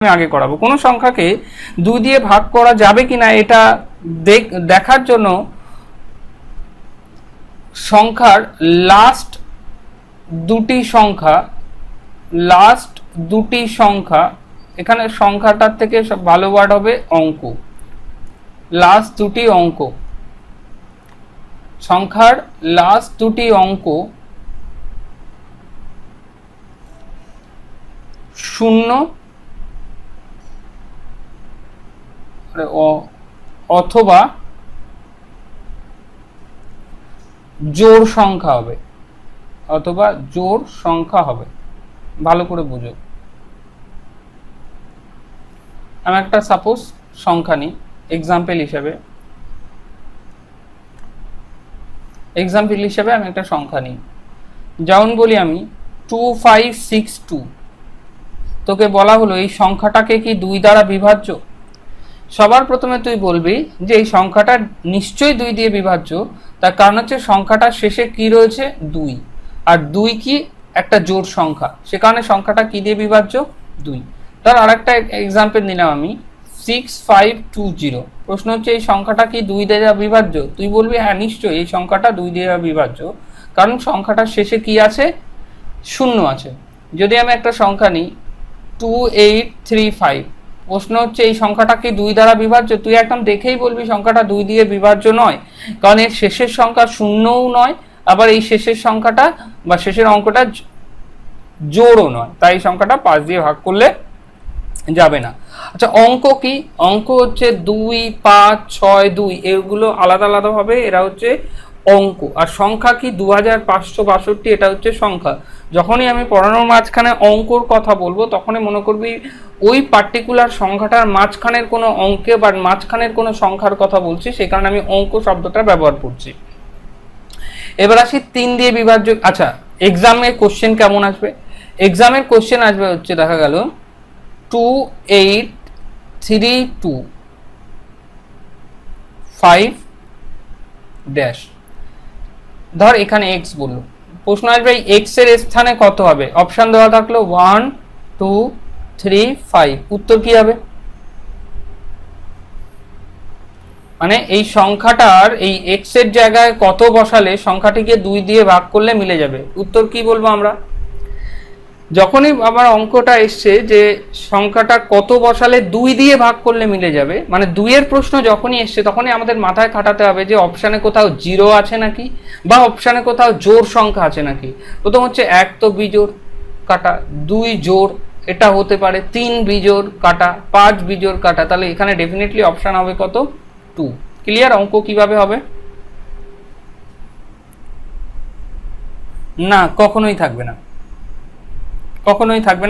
আমি আগে করাবো। কোনো সংখ্যাকে 2 দিয়ে ভাগ করা যাবে কিনা এটা দেখার জন্য সংখ্যার লাস্ট দুটি সংখ্যা এখানে সংখ্যাটার থেকে সব ভালো ওয়ার্ড হবে অঙ্ক। লাস্ট দুটি অঙ্ক, সংখ্যার লাস্ট দুটি অঙ্ক 0 অথবা জোড় সংখ্যা হবে, ভালো করে বুঝো। আমি একটা সাপোজ সংখ্যা নিই এক্সাম্পল হিসেবে আমি একটা সংখ্যা নিই, যেমন বলি আমি 2562। তোকে বলা হলো এই সংখ্যাটাকে কি 2 দ্বারা বিভাজ্য। সবার প্রথমে তুই বলবি যে এই সংখ্যাটা নিশ্চয়ই 2 দিয়ে বিভাজ্য, তার কারণ হচ্ছে সংখ্যাটার শেষে কি রয়েছে 2, আর 2 কি একটা জোড় সংখ্যা, সে কারণে সংখ্যাটা কি দিয়ে বিভাজ্য 2। তার আরেকটা এক্সাম্পল নিলাম আমি 6520। প্রশ্ন হচ্ছে এই সংখ্যাটা কি 2 দিয়ে বিভাজ্য। তুই বলবি হ্যাঁ নিশ্চয়ই এই সংখ্যাটা 2 দিয়ে বিভাজ্য, কারণ সংখ্যাটার শেষে কি আছে 0 আছে। যদি আমি একটা সংখ্যা নিই 2835, প্রশ্ন হচ্ছে এই সংখ্যাটা কি 2 দ্বারা বিভাজ্য। তুই একদম দেখেই বলবি সংখ্যাটা 2 দিয়ে বিভাজ্য নয়, কারণ এর শেষের সংখ্যা 0ও নয়, আবার এই শেষের সংখ্যাটা বা শেষের অঙ্কটা জোড়ও নয়, তাই এই সংখ্যাটা 5 দিয়ে ভাগ করলে যাবে না। আচ্ছা অঙ্ক কি? অঙ্ক হচ্ছে 2, 5, 6, 2 এগুলো আলাদা আলাদা হবে, এরা হচ্ছে অঙ্ক। আর সংখ্যা কি 2562, এটা হচ্ছে সংখ্যা। যখনই আমি পড়ানোর মাঝখানে অঙ্কর কথা বলবো তখনই মনে করবি ওই পার্টিকুলার সংখ্যাটার মাঝখানের কোনো অঙ্কে বা মাঝখানের কোনো সংখ্যার কথা বলছি, সেই কারণে আমি অঙ্ক শব্দটা ব্যবহার করছি। এবার আসি 3 দিয়ে বিভাজ্য। আচ্ছা এক্সামের কোশ্চেন কেমন আসবে? এক্সামের কোশ্চেন আসবে হচ্ছে দেখা গেল 28325 ড্যাশ, ধর এখানে x বললো, প্রশ্ন আসবে x এর স্থানে কত হবে। অপশন দেওয়া থাকলো 1 2 3 5, উত্তর কি হবে? মানে এই সংখ্যাটার এই x এর জায়গায় কত বসালে সংখ্যাটিকে 2 দিয়ে ভাগ করলে মিলে যাবে, উত্তর কি বলবো আমরা? যখনই আমার অঙ্কটা এসছে যে সংখ্যাটা কত বসালে 2 দিয়ে ভাগ করলে মিলে যাবে, মানে 2 এর প্রশ্ন যখনই এসছে তখনই আমাদের মাথায় খাটাতে হবে যে অপশানে কোথাও 0 আছে নাকি, বা অপশানে কোথাও জোড় সংখ্যা আছে নাকি। প্রথম হচ্ছে 1 তো বিজোড় কাটা, 2 জোড় এটা হতে পারে, 3 বিজোড় কাটা, 5 বিজোড় কাটা, তাহলে এখানে ডেফিনেটলি অপশান হবে কত 2। ক্লিয়ার? অঙ্ক কিভাবে হবে? না কখনোই থাকবে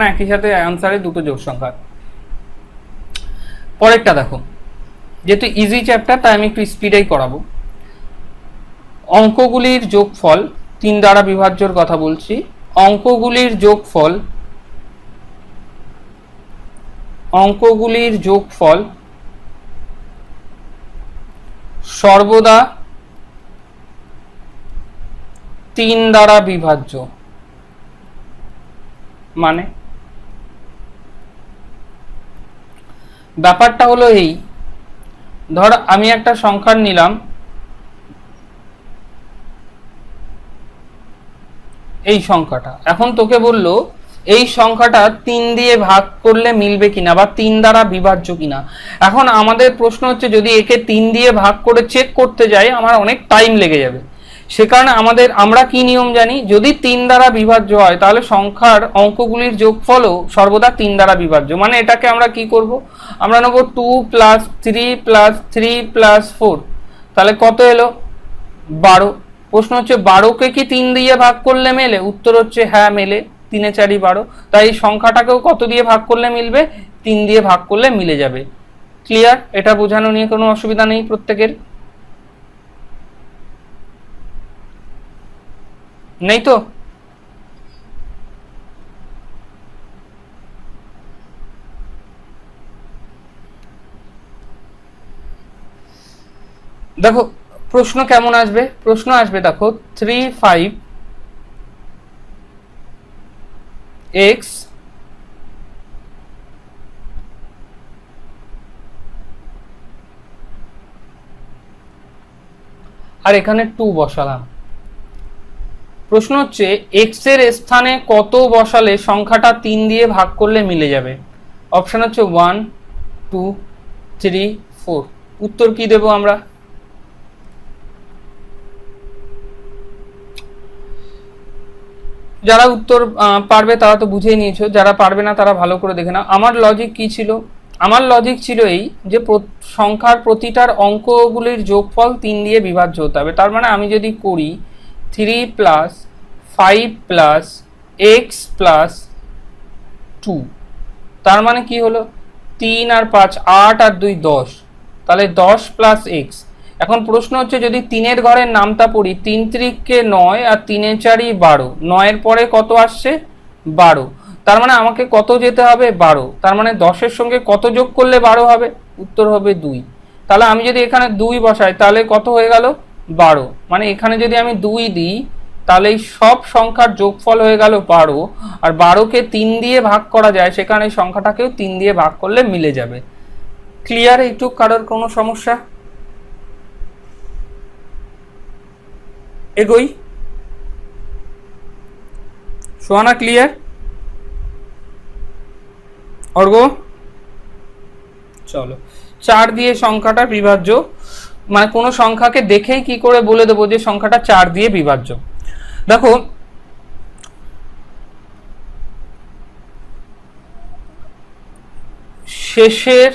না, একই সাথে অ্যান্সারে দুটো জোড় সংখ্যা। পরেরটা দেখো, যেহেতু ইজি চ্যাপ্টার তাই আমি একটু স্পিডেই করাবো। অঙ্কগুলির যোগফল 3 দ্বারা বিভাজ্যর কথা বলছি। অঙ্কগুলির যোগফল সর্বদা 3 দ্বারা বিভাজ্য। মানে ব্যাপারটা হলো এই, ধর আমি একটা সংখ্যা নিলাম, এই সংখ্যাটা, এখন তোকে বললো এই সংখ্যাটা 3 দিয়ে ভাগ করলে মিলবে কিনা বা 3 দ্বারা বিভাজ্য কিনা। এখন আমাদের প্রশ্ন হচ্ছে যদি একে 3 দিয়ে ভাগ করে চেক করতে যাই আমার অনেক টাইম লেগে যাবে, সে কারণে আমরা কি নিয়ম জানি, যদি 3 দ্বারা বিভাজ্য হয় তাহলে সংখ্যার অঙ্কগুলির যোগফলও সর্বদা 3 দ্বারা বিভাজ্য। মানে এটাকে আমরা কি করব, আমরা নেব 2 + 3 + 3 + 4, তাহলে কত এলো 12। প্রশ্ন হচ্ছে 12কে কি 3 দিয়ে ভাগ করলে মেলে, উত্তর হচ্ছে হ্যাঁ মেলে, 3 এ 4 12। তাই এই সংখ্যাটাকেও কত দিয়ে ভাগ করলে মিলবে, 3 দিয়ে ভাগ করলে মিলে যাবে। ক্লিয়ার? এটা বোঝানো নিয়ে কোনো অসুবিধা নেই প্রত্যেকের? নেই তো? দেখো প্রশ্ন কেমন আসবে, প্রশ্ন আসবে দেখো 35x আর এখানে 2 বসালাম। প্রশ্ন হচ্ছে এক্স এর স্থানে কত বসালে সংখ্যাটা 3 দিয়ে ভাগ করলে মিলে যাবে? অপশন হচ্ছে 1 2 3 4। উত্তর কি দেব আমরা? যারা উত্তর পারবে তারা তো বুঝেই নিয়েছো, যারা পারবে না তারা ভালো করে দেখে নাও। আমার লজিক কি ছিল? আমার লজিক ছিল এই যে সংখ্যার প্রতিটার অঙ্কগুলির যোগফল 3 দিয়ে বিভাজ্য হতে হবে। তার মানে আমি যদি করি 3 প্লাস 5 প্লাস এক্স প্লাস 2, তার মানে কি হলো 3 আর 5 8 আর 2 10, তাহলে 10 প্লাস এক্স। এখন প্রশ্ন হচ্ছে যদি 3-এর ঘরের নামটা পড়ি, 3 3 9 আর 3 4 12, 9-এর পরে কত আসছে 12, তার মানে আমাকে কত যেতে হবে 12, তার মানে 10-এর সঙ্গে কত যোগ করলে 12 হবে? উত্তর হবে 2। তাহলে আমি যদি এখানে 2 বসাই তাহলে কত হয়ে গেল 12, মানে এখানে যদি আমি 2 দিই তাহলে এই সব সংখ্যার যোগফল হয়ে গেল 12, আর 12কে 3 দিয়ে ভাগ করা যায়, সেখানে এই সংখ্যাটাকেও 3 দিয়ে ভাগ করলে মিলে যাবে। ক্লিয়ার? একটু কারোর কোনো সমস্যা? এগোই। সোহানা ক্লিয়ার? অর্ঘ চলো। 4 দিয়ে সংখ্যাটা বিভাজ্য, মানে কোনো সংখ্যাকে দেখেই কি করে বলে দেবো যে সংখ্যাটা 4 দিয়ে বিভাজ্য? দেখো শেষের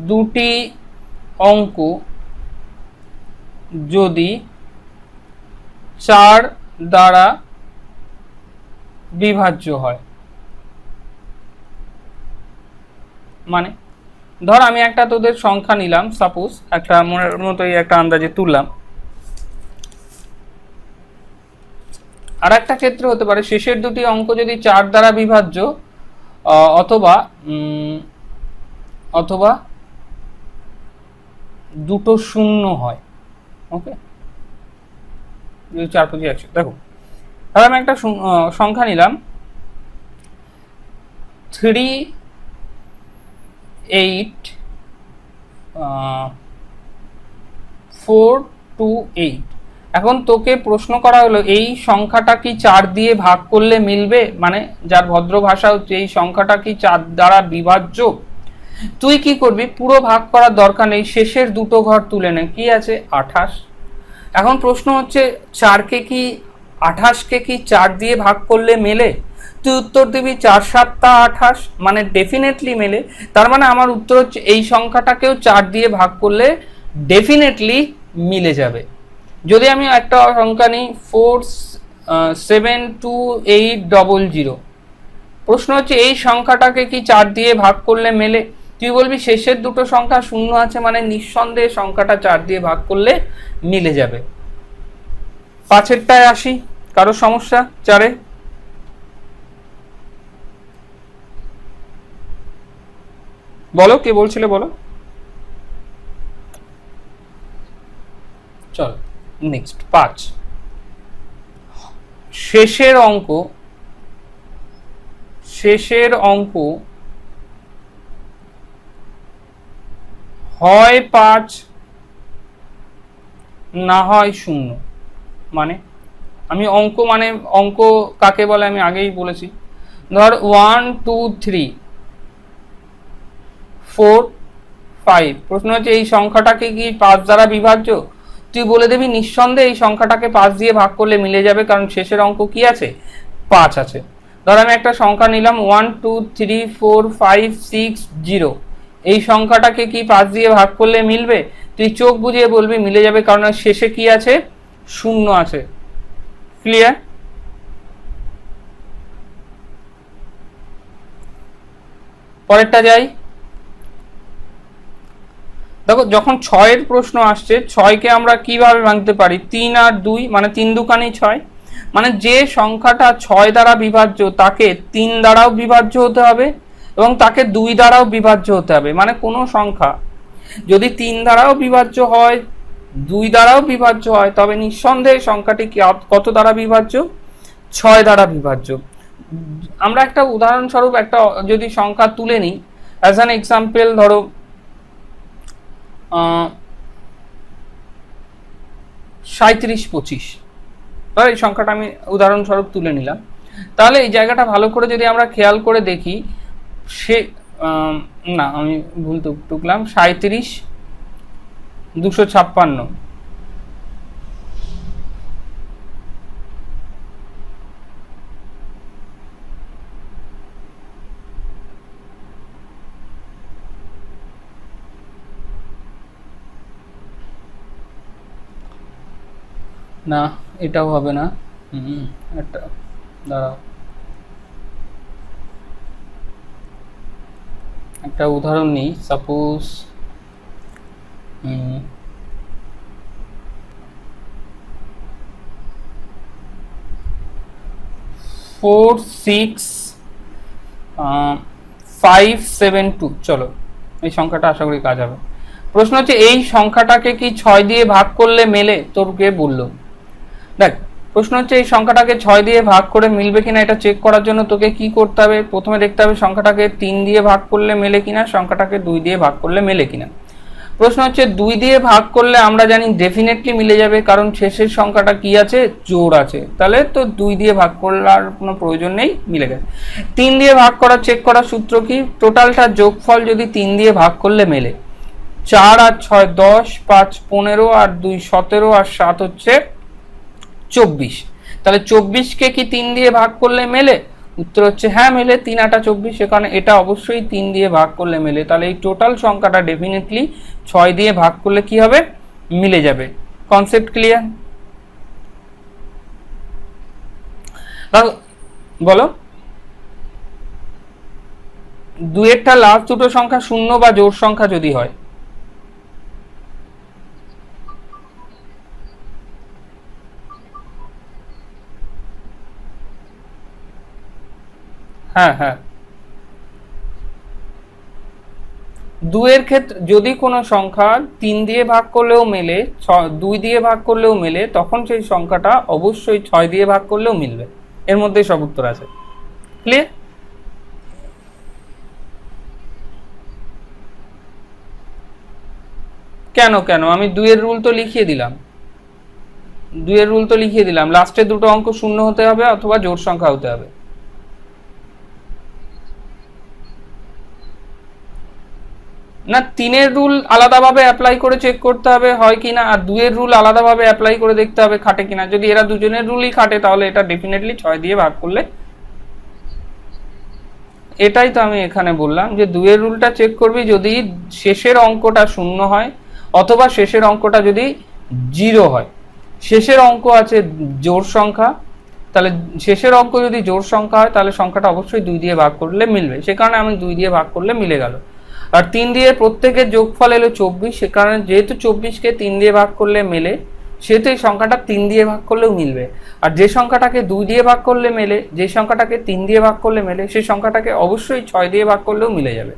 দুটি অঙ্ক যদি 4 দ্বারা বিভাজ্য হয়, মানে ধর আমি একটা তোদের সংখ্যা নিলাম, সাপোজ একটা মনের মতোই একটা আন্দাজে তুললাম। আর একটা ক্ষেত্রে হতে পারে শেষের দুটি অঙ্ক যদি 4 দ্বারা বিভাজ্য অথবা অথবা দুটো শূন্য হয়। ওকে, 4 5 100। দেখো তাহলে আমি একটা সংখ্যা নিলাম 3 8 4 2 8। এখন তোকে প্রশ্ন করা হলো এই সংখ্যাটা কি 4 দিয়ে ভাগ করলে মিলবে, মানে যার ভদ্র ভাষা হচ্ছে এই সংখ্যাটা কি 4 দ্বারা বিভাজ্য? তুই কি করবি, পুরো ভাগ করার দরকার নেই, শেষের দুটো ঘর তুলে নে, কি আছে 28। এখন প্রশ্ন হচ্ছে 4কে কি 28কে কি 4 দিয়ে ভাগ করলে মেলে? তুই উত্তর দিবি 4 7 28, মানে ডেফিনেটলি মেলে। তার মানে আমার উত্তর হচ্ছে এই সংখ্যাটাকেও 4 দিয়ে ভাগ করলে ডেফিনেটলি মিলে যাবে। যদি আমি একটা সংখ্যা নিই 4 7 2 8 00, প্রশ্ন হচ্ছে এই সংখ্যাটাকে কি 4 দিয়ে ভাগ করলে মেলে? তুই বলবি শেষের দুটো সংখ্যা শূন্য আছে, মানে নিঃসন্দেহে সংখ্যাটা 4 দিয়ে ভাগ করলে মিলে যাবে। 5-এরটায় আসি, কারো সমস্যা? 4-এ বলো, কে বলছিলে বলো। চল নেক্সট 5। শেষের অঙ্ক হয় 5 না হয় 0, মানে আমি অঙ্ক কাকে বলে আমি আগেই বলেছি। ধর 1 2 3 4 5, প্রশ্ন হচ্ছে এই সংখ্যাটাকে কি 5 দ্বারা বিভাজ্য? তুই বলে দিবি নিঃসন্দেহে এই সংখ্যাটাকে 5 দিয়ে ভাগ করলে মিলে যাবে, কারণ শেষের অঙ্ক কি আছে 5 আছে। ধর আমি একটা সংখ্যা নিলাম 1 2 3 4 5 6 0, এই সংখ্যাটাকে কি 5 দিয়ে ভাগ করলে মিলবে? তুই চোখ বুজিয়ে বলবি মিলে যাবে, কারণ শেষে কি আছে 0 আছে। ক্লিয়ার? পরেরটা যাই। দেখো যখন 6-এর প্রশ্ন আসছে, 6কে আমরা কিভাবে ভাঙতে পারি? 3 আর 2, মানে 3 দুকানি 6, মানে যে সংখ্যাটা 6 দ্বারা বিভাজ্য তাকে 3 দ্বারাও বিভাজ্য হতে হবে এবং তাকে 2 দ্বারাও বিভাজ্য হতে হবে। মানে কোনো সংখ্যা যদি 3 দ্বারাও বিভাজ্য হয় 2 দ্বারাও বিভাজ্য হয়, তবে নিঃসন্দেহে সংখ্যাটি কত দ্বারা বিভাজ্য? 6 দ্বারা বিভাজ্য। আমরা একটা উদাহরণস্বরূপ একটা যদি সংখ্যা তুলে নিই, অ্যাজ অ্যান এক্সাম্পল ধরো 3725, এই সংখ্যাটা আমি উদাহরণস্বরূপ তুলে নিলাম। তাহলে এই জায়গাটা ভালো করে যদি আমরা খেয়াল করে দেখি, সে না আমি ভুল টুকলাম, 37,256। না এটাও হবে না, একটা দাঁড়াও, একটা উদাহরণ নিই। সাপোজ 46572, চলো এই সংখ্যাটা আশা করি কাজ হবে। প্রশ্ন হচ্ছে এই সংখ্যাটাকে কি 6 দিয়ে ভাগ করলে মেলে? তোর কে বললো? দেখ, প্রশ্ন হচ্ছে এই সংখ্যাটাকে 6 দিয়ে ভাগ করে মিলবে কিনা এটা চেক করার জন্য তোকে কি করতে হবে? প্রথমে দেখতে হবে সংখ্যাটাকে 3 দিয়ে ভাগ করলে মেলে কিনা, সংখ্যাটাকে 2 দিয়ে ভাগ করলে মেলে কিনা। প্রশ্ন হচ্ছে 2 দিয়ে ভাগ করলে আমরা জানি ডেফিনেটলি মিলে যাবে, কারণ শেষের সংখ্যাটা কি আছে? জোড় আছে, তাহলে তো 2 দিয়ে ভাগ করার কোনো প্রয়োজন নেই, মিলে গেছে। 3 দিয়ে ভাগ করা চেক করার সূত্র কি? টোটালটা যোগফল যদি 3 দিয়ে ভাগ করলে মেলে, 4 আর 6 10, 5 15 আর 2 17 আর 7 হচ্ছে 24। তাহলে 24কে কি 3 দিয়ে ভাগ করলে মেলে? উত্তর হচ্ছে হ্যাঁ মেলে, 3 8 24, সেখানে এটা অবশ্যই 3 দিয়ে ভাগ করলে মেলে। তাহলে এই টোটাল সংখ্যাটা ডেফিনেটলি 6 দিয়ে ভাগ করলে কি হবে? মিলে যাবে। Concept clear? বলো, দুয়েরটা লাস্ট দুটো সংখ্যা শূন্য বা জোড় সংখ্যা যদি হয়, হ্যাঁ হ্যাঁ, দুয়ের ক্ষেত্রে যদি কোনো সংখ্যা 3 দিয়ে ভাগ করলেও মেলে, 2 দিয়ে ভাগ করলেও মেলে, তখন সেই সংখ্যাটা অবশ্যই 6 দিয়ে ভাগ করলেও মিলবে। এর মধ্যে সব উত্তর আছে। ক্লিয়ার? কেন কেন, আমি 2 এর রুল তো লিখিয়ে দিলাম, 2 এর রুল তো লিখিয়ে দিলাম, লাস্টে দুটো অঙ্ক শূন্য হতে হবে অথবা জোড় সংখ্যা হতে হবে। না, 3 এর রুল আলাদাভাবে অ্যাপ্লাই করে চেক করতে হবে হয় কিনা, আর 2 এর রুল আলাদাভাবে অ্যাপ্লাই করে দেখতে হবে খাটে কিনা। যদি এরা দুজনের রুলই খাটে তাহলে এটা ডেফিনেটলি 6 দিয়ে ভাগ করলে, এটাই তো আমি এখানে বললাম যে 2 এর রুলটা চেক করবি যদি শেষের অঙ্কটা শূন্য হয় অথবা শেষের অঙ্কটা যদি 0 হয়। শেষের অঙ্ক আছে জোড় সংখ্যা, তাহলে শেষের অঙ্ক যদি জোড় সংখ্যা হয় তাহলে সংখ্যাটা অবশ্যই 2 দিয়ে ভাগ করলে মিলবে, সে কারণে আমি 2 দিয়ে ভাগ করলে মিলে গেল। আর 3 দিয়ে প্রত্যেকের যোগফল এলো 24, সে কারণে যেহেতু 24কে 3 দিয়ে ভাগ করলে মেলে, সেহেতু এই সংখ্যাটা 3 দিয়ে ভাগ করলেও মিলবে। আর যে সংখ্যাটাকে 2 দিয়ে ভাগ করলে মেলে, যে সংখ্যাটাকে 3 দিয়ে ভাগ করলে মেলে, সেই সংখ্যাটাকে অবশ্যই 6 দিয়ে ভাগ করলেও মিলে যাবে।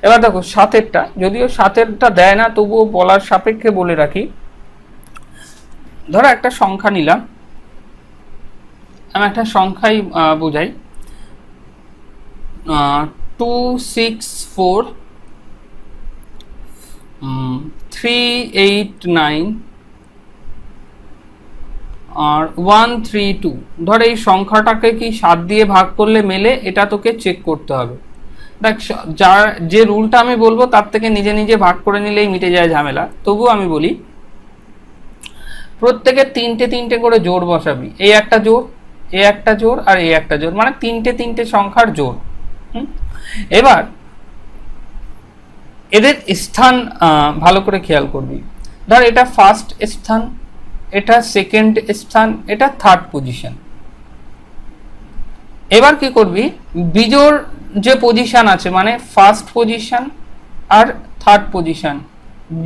এবার দেখো 7এরটা, যদিও 7এরটা দেয় না তবুও বলার সাপেক্ষে বলে রাখি। ধরো একটা সংখ্যা নিলাম, আমি একটা সংখ্যাই বোঝাই, 264 389 আর 132। ধর এই সংখ্যাটাকে কি 7 দিয়ে ভাগ করলে মেলে, এটা তোকে চেক করতে হবে। দেখ, যার যে রুলটা আমি বলবো তার থেকে নিজে নিজে ভাগ করে নিলেই মিটে যায় ঝামেলা, তবু আমি বলি প্রত্যেকে 3টে করে জোড় বসাবি। এই একটা জোড়, এই একটা জোড় আর এই একটা জোড়, মানে 3টে সংখ্যার জোড়। এবার এদের স্থান ভালো করে খেয়াল করবি। ধর এটা ফার্স্ট স্থান, এটা সেকেন্ড স্থান, এটা থার্ড পজিশন। এবার কি করবি, বিজোড় যে পজিশন আছে মানে ফার্স্ট পজিশন আর থার্ড পজিশন,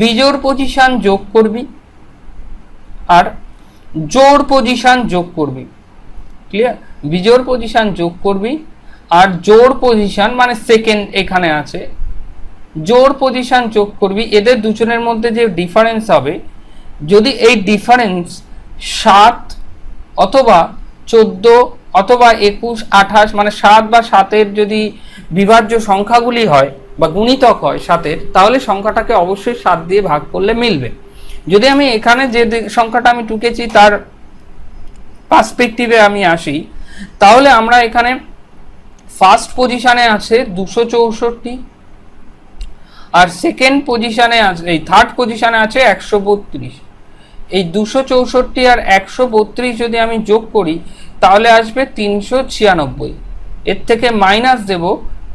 বিজোড় পজিশন যোগ করবি আর জোড় পজিশন যোগ করবি। ক্লিয়ার? বিজোড় পজিশন যোগ করবি আর জোড় পজিশন মানে সেকেন্ড এখানে আছে, জোড় পজিশন যোগ করবি। এদের দুজনের মধ্যে যে ডিফারেন্স হবে, যদি এই ডিফারেন্স 7 অথবা 14 অথবা 21 28 মানে 7 বা 7-এর যদি বিভাজ্য সংখ্যাগুলি হয়, বা গুণিতক হয় 7-এর, তাহলে সংখ্যাটাকে অবশ্যই 7 দিয়ে ভাগ করলে মিলবে। যদি আমি এখানে যে সংখ্যাটা আমি টুকেছি তার পার্সপেক্টিভে আমি আসি, তাহলে আমরা এখানে ফার্স্ট পজিশনে আছে 264, আর সেকেন্ড পজিশনে আছে, এই থার্ড পজিশনে আছে 132। এই 264 আর 132 যদি আমি যোগ করি তাহলে আসবে 396। এর থেকে মাইনাস দেব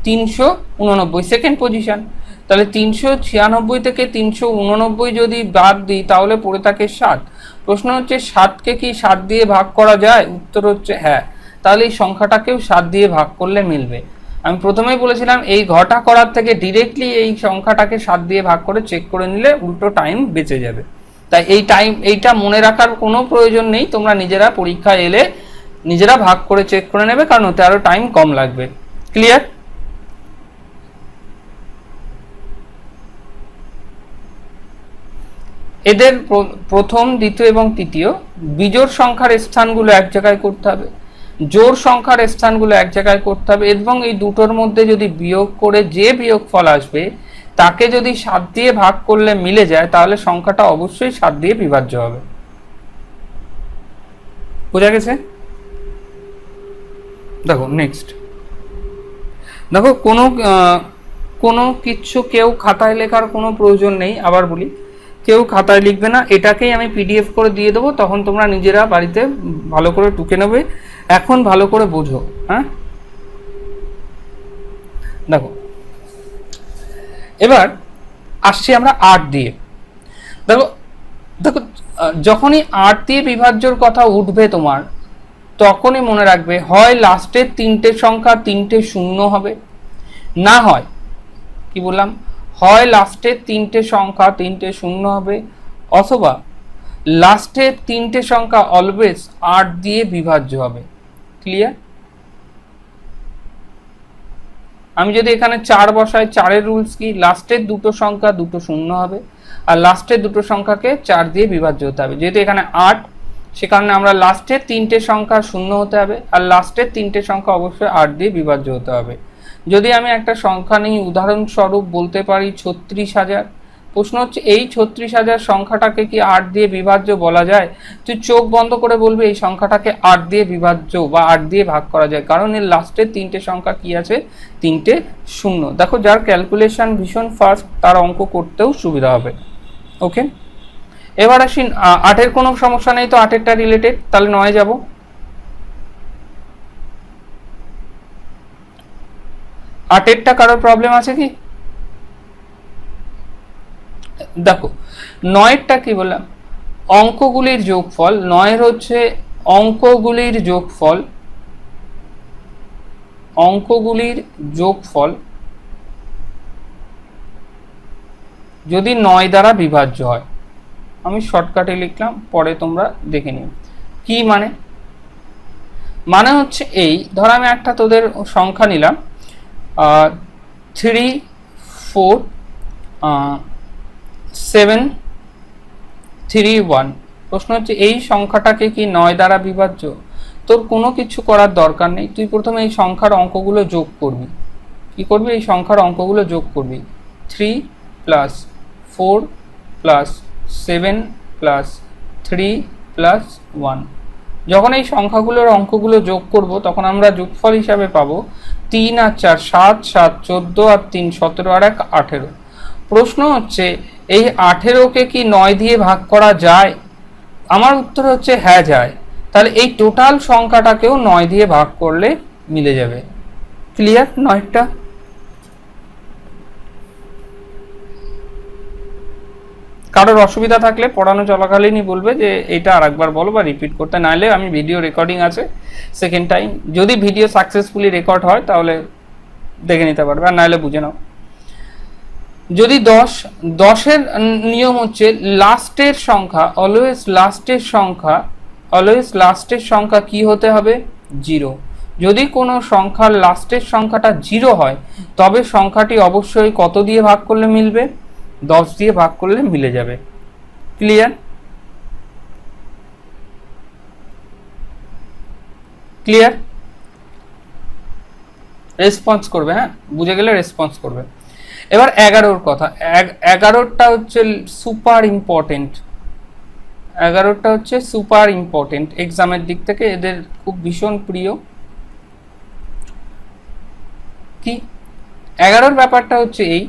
389, সেকেন্ড পজিশন। তাহলে 396 থেকে 389 যদি বাদ দিই তাহলে পড়ে থাকে 7। প্রশ্ন হচ্ছে 7কে কি 7 দিয়ে ভাগ করা যায়? উত্তর হচ্ছে হ্যাঁ। তাহলে এই সংখ্যাটাকেও 7 দিয়ে ভাগ করলে মিলবে। আমি প্রথমেই বলেছিলাম এই ঘটা করার থেকে ডিরেক্টলি এই সংখ্যাটাকে 7 দিয়ে ভাগ করে চেক করে নিলে উল্টো টাইম বেঁচে যাবে। তাই এইটা মনে রাখার কোনো প্রয়োজন নেই, তোমরা নিজেরা পরীক্ষা এলে নিজেরা ভাগ করে চেক করে নেবে, কারণ ওতে আরো টাইম কম লাগবে। ক্লিয়ার? এদের প্রথম, দ্বিতীয় এবং তৃতীয় বিজোড় সংখ্যার স্থানগুলো এক জায়গায় করতে হবে, জোড় সংখ্যার স্থানগুলো এক জায়গায় করতে হবে, এবং এই দুটোর মধ্যে যদি বিয়োগ করে যে বিয়োগফল আসবে তাকে যদি 7 দিয়ে ভাগ করলে মিলে যায় তাহলে সংখ্যাটা অবশ্যই 7 দিয়ে বিভাজ্য হবে। বোঝা গেছে? দেখো নেক্সট, দেখো কোনো কিছু কেউ খাতায় লেখার কোনো প্রয়োজন নেই। আবার বলি, কেউ খাতায় লিখবে না, এটাকেই আমি পিডিএফ করে দিয়ে দেবো, তখন তোমরা নিজেরা বাড়িতে ভালো করে টুকে নেবে। এখন ভালো করে বোঝো। হ্যাঁ, দেখো এবার আসছি আমরা 8 দিয়ে। দেখো দেখো যখনই 8 দিয়ে বিভাজ্যর কথা উঠবে তোমার, তখনই মনে রাখবে হয় লাস্টের 3টে সংখ্যা 3টে শূন্য হবে, না হয় কি বললাম, হয় লাস্টের 3টে সংখ্যা 3টে শূন্য হবে, অথবা লাস্টের 3টে সংখ্যা অলওয়েজ 8 দিয়ে বিভাজ্য হবে। ক্লিয়ার? আমি যদি এখানে 4 বসাই, 4-এর রুলস কি? লাস্টের দুটো সংখ্যা দুটো শূন্য হবে, আর লাস্টের দুটো সংখ্যাকে 4 দিয়ে বিভাজ্য হতে হবে। যেহেতু এখানে 8, সে কারণে আমরা লাস্টের 3টে সংখ্যা শূন্য হতে হবে, আর লাস্টের 3টে সংখ্যা অবশ্যই 8 দিয়ে বিভাজ্য হতে হবে। যদি আমি একটা সংখ্যা নিই, উদাহরণস্বরূপ বলতে পারি 36,000। প্রশ্ন হচ্ছে এই 36,000 সংখ্যাটাকে কি 8 দিয়ে বিভাজ্য বলা যায়? তুই চোখ বন্ধ করে বলবি এই সংখ্যাটাকে 8 দিয়ে বিভাজ্য বা 8 দিয়ে ভাগ করা যায়, কারণ এর লাস্টের 3টে সংখ্যা কি আছে? 3টে শূন্য। দেখো, যার ক্যালকুলেশন ভীষণ ফাস্ট তার অঙ্ক করতেও সুবিধা হবে। ওকে, এবার আসি 8-এর কোনো সমস্যা নেই তো, 8-এরটা রিলেটেড, তাহলে 9-এ যাব। 8-এরটা কারোর প্রবলেম আছে কি? দেখো 9-এরটা কি বললাম, অঙ্কগুলির যোগফল। 9-এর হচ্ছে অঙ্কগুলির যোগফল, অঙ্কগুলির যোগফল যদি 9 দ্বারা বিভাজ্য হয়। আমি শর্টকাটে লিখলাম, পরে তোমরা দেখে নিও কি মানে। মানে হচ্ছে এই, ধর আমি একটা তোদের সংখ্যা নিলাম 3, 4, 7, 3, 1। প্রশ্ন হচ্ছে এই সংখ্যাটাকে কি 9 দ্বারা বিভাজ্য? তোর কোনো কিছু করার দরকার নেই, তুই প্রথমে এই সংখ্যার অঙ্কগুলো যোগ করবি। কি করবি? এই সংখ্যার অঙ্কগুলো যোগ করবি। 3 + 4 + 7 + 3 + 1। যখন এই সংখ্যাগুলোর অঙ্কগুলো যোগ করব তখন আমরা যোগফল হিসাবে পাবো 3 আর 4 7, 7 14 আর 3 17 আর 1 18। প্রশ্ন হচ্ছে এই 18কে কি 9 দিয়ে ভাগ করা যায়? আমার উত্তর হচ্ছে হ্যাঁ যায়। তাহলে এই টোটাল সংখ্যাটাকেও 9 দিয়ে ভাগ করলে মিলে যাবে। ক্লিয়ার? 9টা কারোর অসুবিধা থাকলে পড়ানো চলাকালীনই বলবে যে এটা আরেকবার বলো বা রিপিট করতে, নাহলে আমি ভিডিও রেকর্ডিং আছে সেকেন্ড টাইম, যদি ভিডিও সাকসেসফুলি রেকর্ড হয় তাহলে দেখে নিতে পারবে, আর নাহলে বুঝে নাও। যদি 10-এর নিয়ম হচ্ছে লাস্টের সংখ্যা অলওয়েজ লাস্টের সংখ্যা কি হতে হবে? 0। যদি কোনো সংখ্যার লাস্টের সংখ্যাটা 0 হয় তবে সংখ্যাটি অবশ্যই কত দিয়ে ভাগ করলে মিলবে? 10 দিয়ে ভাগ করলে মিলে যাবে। ক্লিয়ার? ক্লিয়ার? রেসপন্স করবে, হ্যাঁ বুঝে গেলে রেসপন্স করবে। এবার 11-র কথা। 11টা হচ্ছে সুপার ইম্পর্টেন্ট। 11টা হচ্ছে সুপার ইম্পর্টেন্ট, এক্সামের দিক থেকে এদের খুব ভীষণ প্রিয়। কি 11র ব্যাপারটা হচ্ছে এই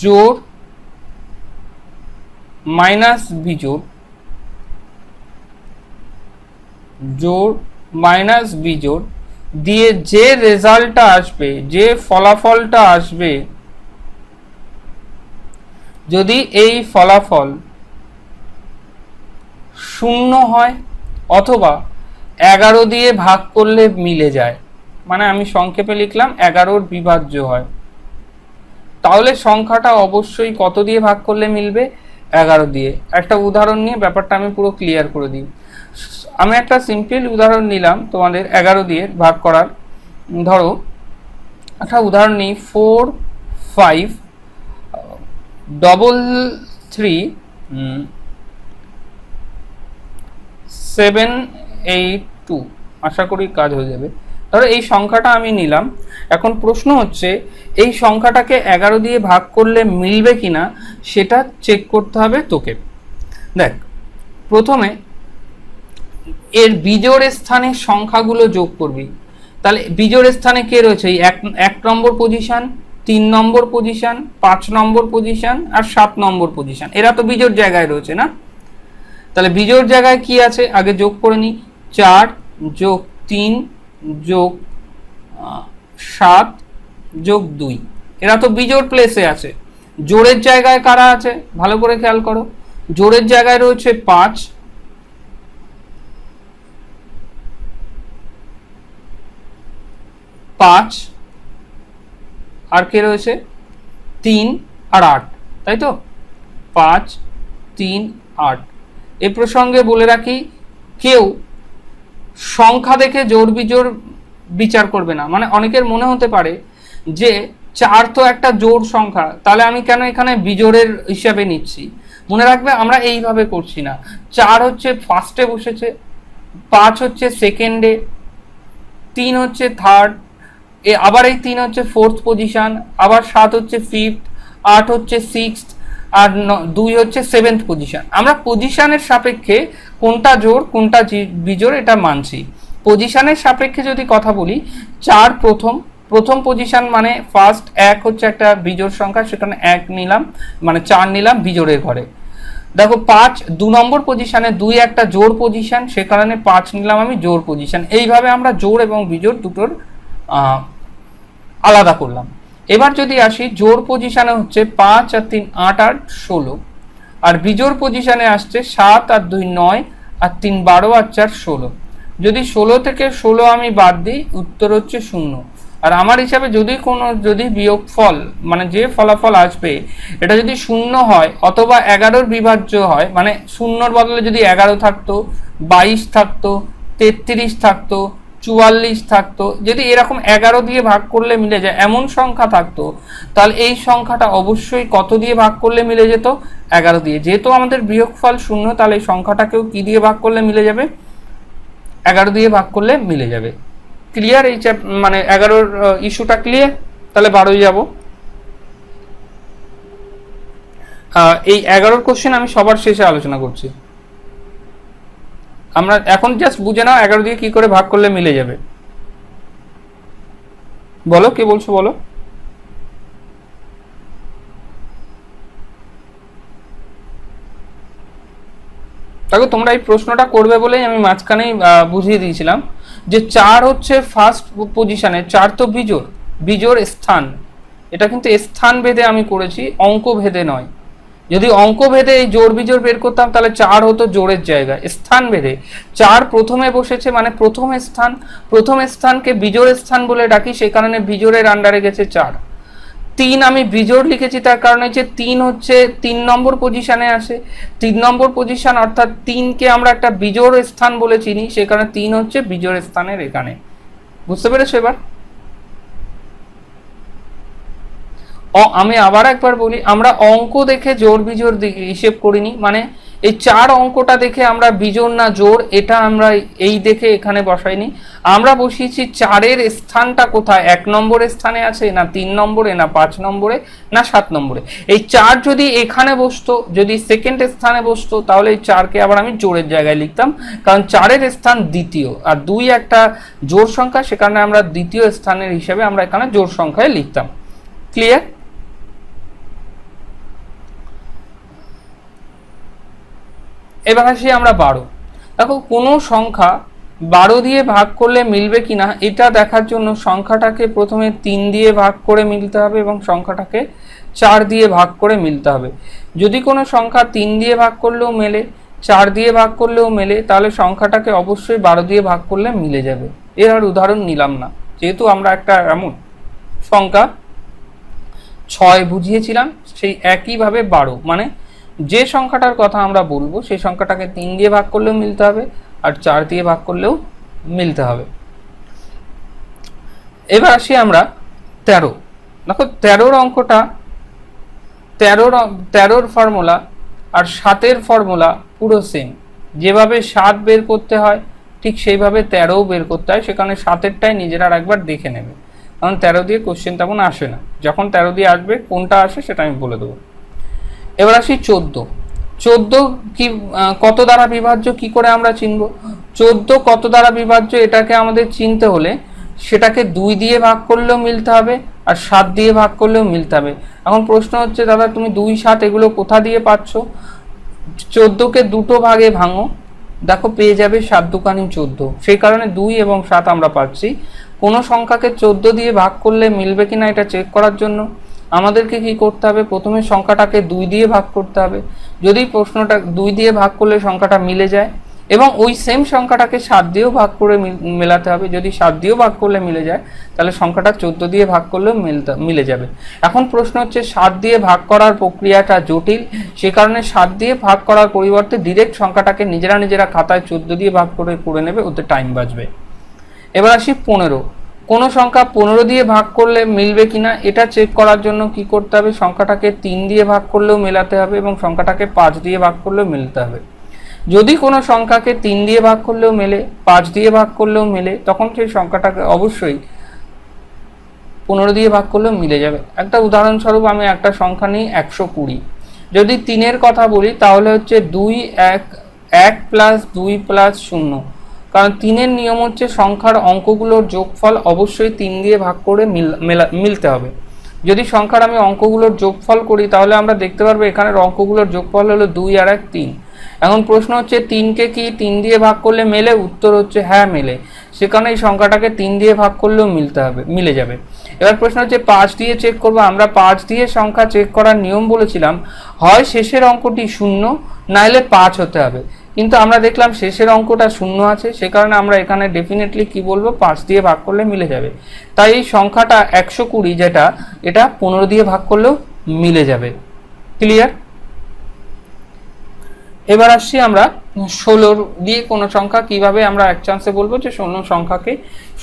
জোড় মাইনাস বিজোড়, জোড় মাইনাস বিজোড় দিয়ে যে রেজাল্টটা আসবে, যে ফলাফলটা আসবে, যদি এই ফলাফল শূন্য হয় অথবা 11 দিয়ে ভাগ করলে মিলে যায়, মানে আমি সংক্ষেপে লিখলাম 11র বিভাজ্য হয়, তাহলে সংখ্যাটা অবশ্যই কত দিয়ে ভাগ করলে মিলবে? 11 দিয়ে। একটা উদাহরণ নিয়ে ব্যাপারটা আমি পুরো ক্লিয়ার করে দিই। আমি একটা সিম্পল উদাহরণ নিলাম তোমাদের 11 দিয়ে ভাগ করার। ধরো একটা উদাহরণ নিই, 4 5 3 7 8 2। আশা করি কাজ হয়ে যাবে। ধরো এই সংখ্যাটা আমি নিলাম। এখন প্রশ্ন হচ্ছে এই সংখ্যাটাকে 11 দিয়ে ভাগ করলে মিলবে কিনা সেটা চেক করতে হবে তোকে। দেখ, প্রথমে এর বিজোড় স্থানের সংখ্যাগুলো যোগ করবি। তাহলে বিজোড় স্থানে কে রয়েছে? এই 1 নম্বর পজিশন, 3 নম্বর পজিশন, 5 নম্বর পজিশন আর 7 নম্বর পজিশন, এরা তো বিজোড় জায়গায় রয়েছে না? তাহলে বিজোড় জায়গায় কি আছে আগে যোগ করে নিই। 4 যোগ 3 যোগ 7 যোগ 2, এরা তো বিজোড় প্লেসে আছে। জোড়ের জায়গায় কারা আছে ভালো করে খেয়াল করো। জোড়ের জায়গায় রয়েছে 5, আর কে রয়েছে 3 আর 8, তাই তো? 5 3 8। এ প্রসঙ্গে বলে রাখি, কেউ সংখ্যা দেখে জোড় বিজোড় বিচার করবে না। মানে অনেকের মনে হতে পারে যে 4 তো একটা জোড় সংখ্যা, তাহলে আমি কেন এখানে বিজোড়ের হিসাবে নিচ্ছি? মনে রাখবে আমরা এইভাবে করছি না। 4 হচ্ছে ফার্স্টে বসেছে, 5 হচ্ছে সেকেন্ডে, 3 হচ্ছে থার্ড, আবার এই 3 হচ্ছে ফোর্থ পজিশন, আবার 7 হচ্ছে ফিফথ, 8 হচ্ছে সিক্সথ, আর 2 হচ্ছে সেভেন্থ পজিশন। আমরা পজিশনের সাপেক্ষে কোনটা জোড় কোনটা বিজোড় এটা মানছি। পজিশনের সাপেক্ষে যদি কথা বলি, 4 প্রথম পজিশন মানে ফার্স্ট, 1 হচ্ছে একটা বিজোড় সংখ্যা, সেখানে 1 নিলাম, মানে 4 নিলাম বিজোড়ের ঘরে। দেখো 5 2 নম্বর পজিশনে, 2 একটা জোড় পজিশন, সে কারণে 5 নিলাম আমি জোড় পজিশন। এইভাবে আমরা জোড় এবং বিজোড় দুটোর আলাদা করলাম। এবার যদি আসি জোড় পজিশনে হচ্ছে 5 আর 3 8 আর 16, আর বিজোড় পজিশনে আসছে 7 আর 2 9 আর 3 12 আর 4 16। যদি 16 থেকে 16 আমি বাদ দিই, উত্তর হচ্ছে 0। আর আমার হিসাবে যদি বিয়োগফল মানে যে ফলাফল আসবে এটা যদি 0 হয় অথবা 11-র বিভাজ্য হয়, মানে 0-র বদলে যদি 11 থাকতো, 22 থাকতো, 33 থাকতো, 44 থাকতো, যদি এরকম 11 দিয়ে ভাগ করলে মিলে যায় এমন সংখ্যা থাকতো, তাহলে এই সংখ্যাটা অবশ্যই কত দিয়ে ভাগ করলে মিলে যেত? 11 দিয়ে। যেহেতু আমাদের বিয়োগফল 0, তাহলে এই সংখ্যাটাকেও কি দিয়ে ভাগ করলে মিলে যাবে? 11 দিয়ে ভাগ করলে মিলে যাবে। ক্লিয়ার? এই মানে 11-র ইস্যুটা ক্লিয়ার? তাহলে 12 যাব। এই 11-র কোশ্চেন আমি সবার শেষে আলোচনা করছি। আমরা এখন জাস্ট বুঝে নাও 11 দিয়ে কি করে ভাগ করলে মিলে যাবে। বলো, কি বলছো বলো। দেখো তোমরা এই প্রশ্নটা করবে বলেই আমি মাঝখানেই বুঝিয়ে দিয়েছিলাম যে 4 হচ্ছে ফার্স্ট পজিশনে, 4 তো বিজোড় স্থান। এটা কিন্তু স্থান ভেদে আমি করেছি, অঙ্ক ভেদে নয়। যদি অঙ্ক ভেদে এই জোড় বিজোড় বের করতাম তাহলে 4 হতো জোড়ের জায়গায়। স্থান ভেদে 4 প্রথমে বসেছে, মানে প্রথম স্থানকে বিজোড় স্থান বলে ডাকি, সেই কারণে বিজোড়ের আন্ডারে গেছে 4। 3 আমি বিজোড় লিখেছি তার কারণ হচ্ছে 3 হচ্ছে 3 নম্বর পজিশনে আসে। 3 নম্বর পজিশন অর্থাৎ 3কে আমরা একটা বিজোড় স্থান বলে চিনি, সেই কারণে 3 হচ্ছে বিজোড় স্থানের এখানে। বুঝতে পেরেছো এবার? আমি আবার একবার বলি, আমরা অঙ্ক দেখে জোড় বিজোড় হিসেব করিনি। মানে এই 4 অঙ্কটা দেখে আমরা বিজোড় না জোড় এটা আমরা এই দেখে এখানে বসাইনি, আমরা বসিয়েছি 4-এর স্থানটা কোথায়, 1 নম্বরের স্থানে আছে না 3 নম্বরে না 5 নম্বরে না 7 নম্বরে। এই 4 যদি এখানে বসতো, যদি সেকেন্ড স্থানে বসতো, তাহলে এই 4কে আবার আমি জোড়ের জায়গায় লিখতাম, কারণ 4-এর স্থান দ্বিতীয় আর 2 একটা জোড় সংখ্যা, সে কারণে আমরা দ্বিতীয় স্থানের হিসেবে আমরা এখানে জোড় সংখ্যায় লিখতাম। ক্লিয়ার? এবার আসি আমরা 12। দেখো কোনো সংখ্যা 12 দিয়ে ভাগ করলে মিলবে কিনা এটা দেখার জন্য সংখ্যাটাকে প্রথমে 3 দিয়ে ভাগ করে মিলতে হবে এবং সংখ্যাটাকে 4 দিয়ে ভাগ করে মিলতে হবে। যদি কোনো সংখ্যা 3 দিয়ে ভাগ করলেও মেলে, 4 দিয়ে ভাগ করলেও মেলে, তাহলে সংখ্যাটাকে অবশ্যই 12 দিয়ে ভাগ করলে মিলে যাবে। এর আর উদাহরণ নিলাম না, যেহেতু আমরা একটা এমন সংখ্যা 6 বুঝিয়েছিলাম, সেই একইভাবে 12, মানে যে সংখ্যাটার কথা আমরা বলবো সেই সংখ্যাটাকে 3 দিয়ে ভাগ করলেও মিলতে হবে আর 4 দিয়ে ভাগ করলেও মিলতে হবে। এবার আসি আমরা 13। দেখো 13-র অঙ্কটা, 13-র ফর্মুলা আর 7-এর ফর্মুলা পুরো সেম। যেভাবে 7 বের করতে হয় ঠিক সেইভাবে 13ও বের করতে হয়, সেখানে 7-এরটাই নিজেরা একবার দেখে নেবে, কারণ 13 দিয়ে কোশ্চেন তেমন আসে না। যখন 13 দিয়ে আসবে কোনটা আসে সেটা আমি বলে দেবো। এবার আসি 14। 14 কি কত দ্বারা বিভাজ্য কি করে আমরা চিনব? 14 কত দ্বারা বিভাজ্য এটাকে আমাদের চিনতে হলে সেটাকে 2 দিয়ে ভাগ করলেও মিলতে হবে আর 7 দিয়ে ভাগ করলেও মিলতে হবে। এখন প্রশ্ন হচ্ছে, দাদা তুমি 2, 7 এগুলো কোথা দিয়ে পাচ্ছ? 14কে দুটো ভাগে ভাঙো, দেখো পেয়ে যাবে 7 দুকানি 14। সেই কারণে 2 এবং 7 আমরা পাচ্ছি। কোনো সংখ্যাকে 14 দিয়ে ভাগ করলে মিলবে কিনা এটা চেক করার জন্য আমাদেরকে কি করতে হবে? প্রথমে সংখ্যাটাকে 2 দিয়ে ভাগ করতে হবে। যদি প্রশ্নটা 2 দিয়ে ভাগ করলে সংখ্যাটা মিলে যায়, এবং ওই সেম সংখ্যাটাকে 7 দিয়েও ভাগ করে মেলাতে হবে। যদি 7 দিয়েও ভাগ করলে মিলে যায়, তাহলে সংখ্যাটা 14 দিয়ে ভাগ করলেও মিলে যাবে। এখন প্রশ্ন হচ্ছে 7 দিয়ে ভাগ করার প্রক্রিয়াটা জটিল, সে কারণে 7 দিয়ে ভাগ করার পরিবর্তে ডিরেক্ট সংখ্যাটাকে নিজেরা খাতায় 14 দিয়ে ভাগ করে নেবে, ওতে টাইম বাঁচবে। এবার আসি 15। কোনো সংখ্যা 15 দিয়ে ভাগ করলে মিলবে কিনা এটা চেক করার জন্য কি করতে হবে? সংখ্যাটাকে 3 দিয়ে ভাগ করলেও মেলাতে হবে এবং সংখ্যাটাকে 5 দিয়ে ভাগ করলেও মিলতে হবে। যদি কোনো সংখ্যাকে 3 দিয়ে ভাগ করলেও মেলে, 5 দিয়ে ভাগ করলেও মেলে, তখন সেই সংখ্যাটাকে অবশ্যই 15 দিয়ে ভাগ করলেও মিলে যাবে। একটা উদাহরণস্বরূপ আমি একটা সংখ্যা নিই 120। যদি 3-এর কথা বলি তাহলে হচ্ছে 2, 1 প্লাস 2 প্লাস 0, কারণ 3-এর নিয়ম হচ্ছে সংখ্যার অঙ্কগুলোর যোগফল অবশ্যই 3 দিয়ে ভাগ করে মিলতে হবে। যদি সংখ্যার আমি অঙ্কগুলোর যোগফল করি তাহলে আমরা দেখতে পারবো এখানের অঙ্কগুলোর যোগফল হলো 2 আর 1 3। এখন প্রশ্ন হচ্ছে 3কে কি 3 দিয়ে ভাগ করলে মেলে? উত্তর হচ্ছে হ্যাঁ মেলে, সেখানে এই সংখ্যাটাকে 3 দিয়ে ভাগ করলেও মিলে যাবে। এবার প্রশ্ন হচ্ছে 5 দিয়ে চেক করবো। আমরা 5 দিয়ে সংখ্যা চেক করার নিয়ম বলেছিলাম, হয় শেষের অঙ্কটি 0 নাইলে 5 হতে হবে, কিন্তু আমরা দেখলাম শেষের অঙ্কটা 0 আছে, সে কারণে আমরা এখানে ডেফিনেটলি কি বলবো? 5 দিয়ে ভাগ করলে মিলে যাবে। তাই এই সংখ্যাটা 120 যেটা, এটা 15 দিয়ে ভাগ করলেও মিলে যাবে। ক্লিয়ার? এবার আসছি আমরা 16 দিয়ে কোনো সংখ্যা কিভাবে আমরা এক চান্সে বলবো যে 16 সংখ্যাকে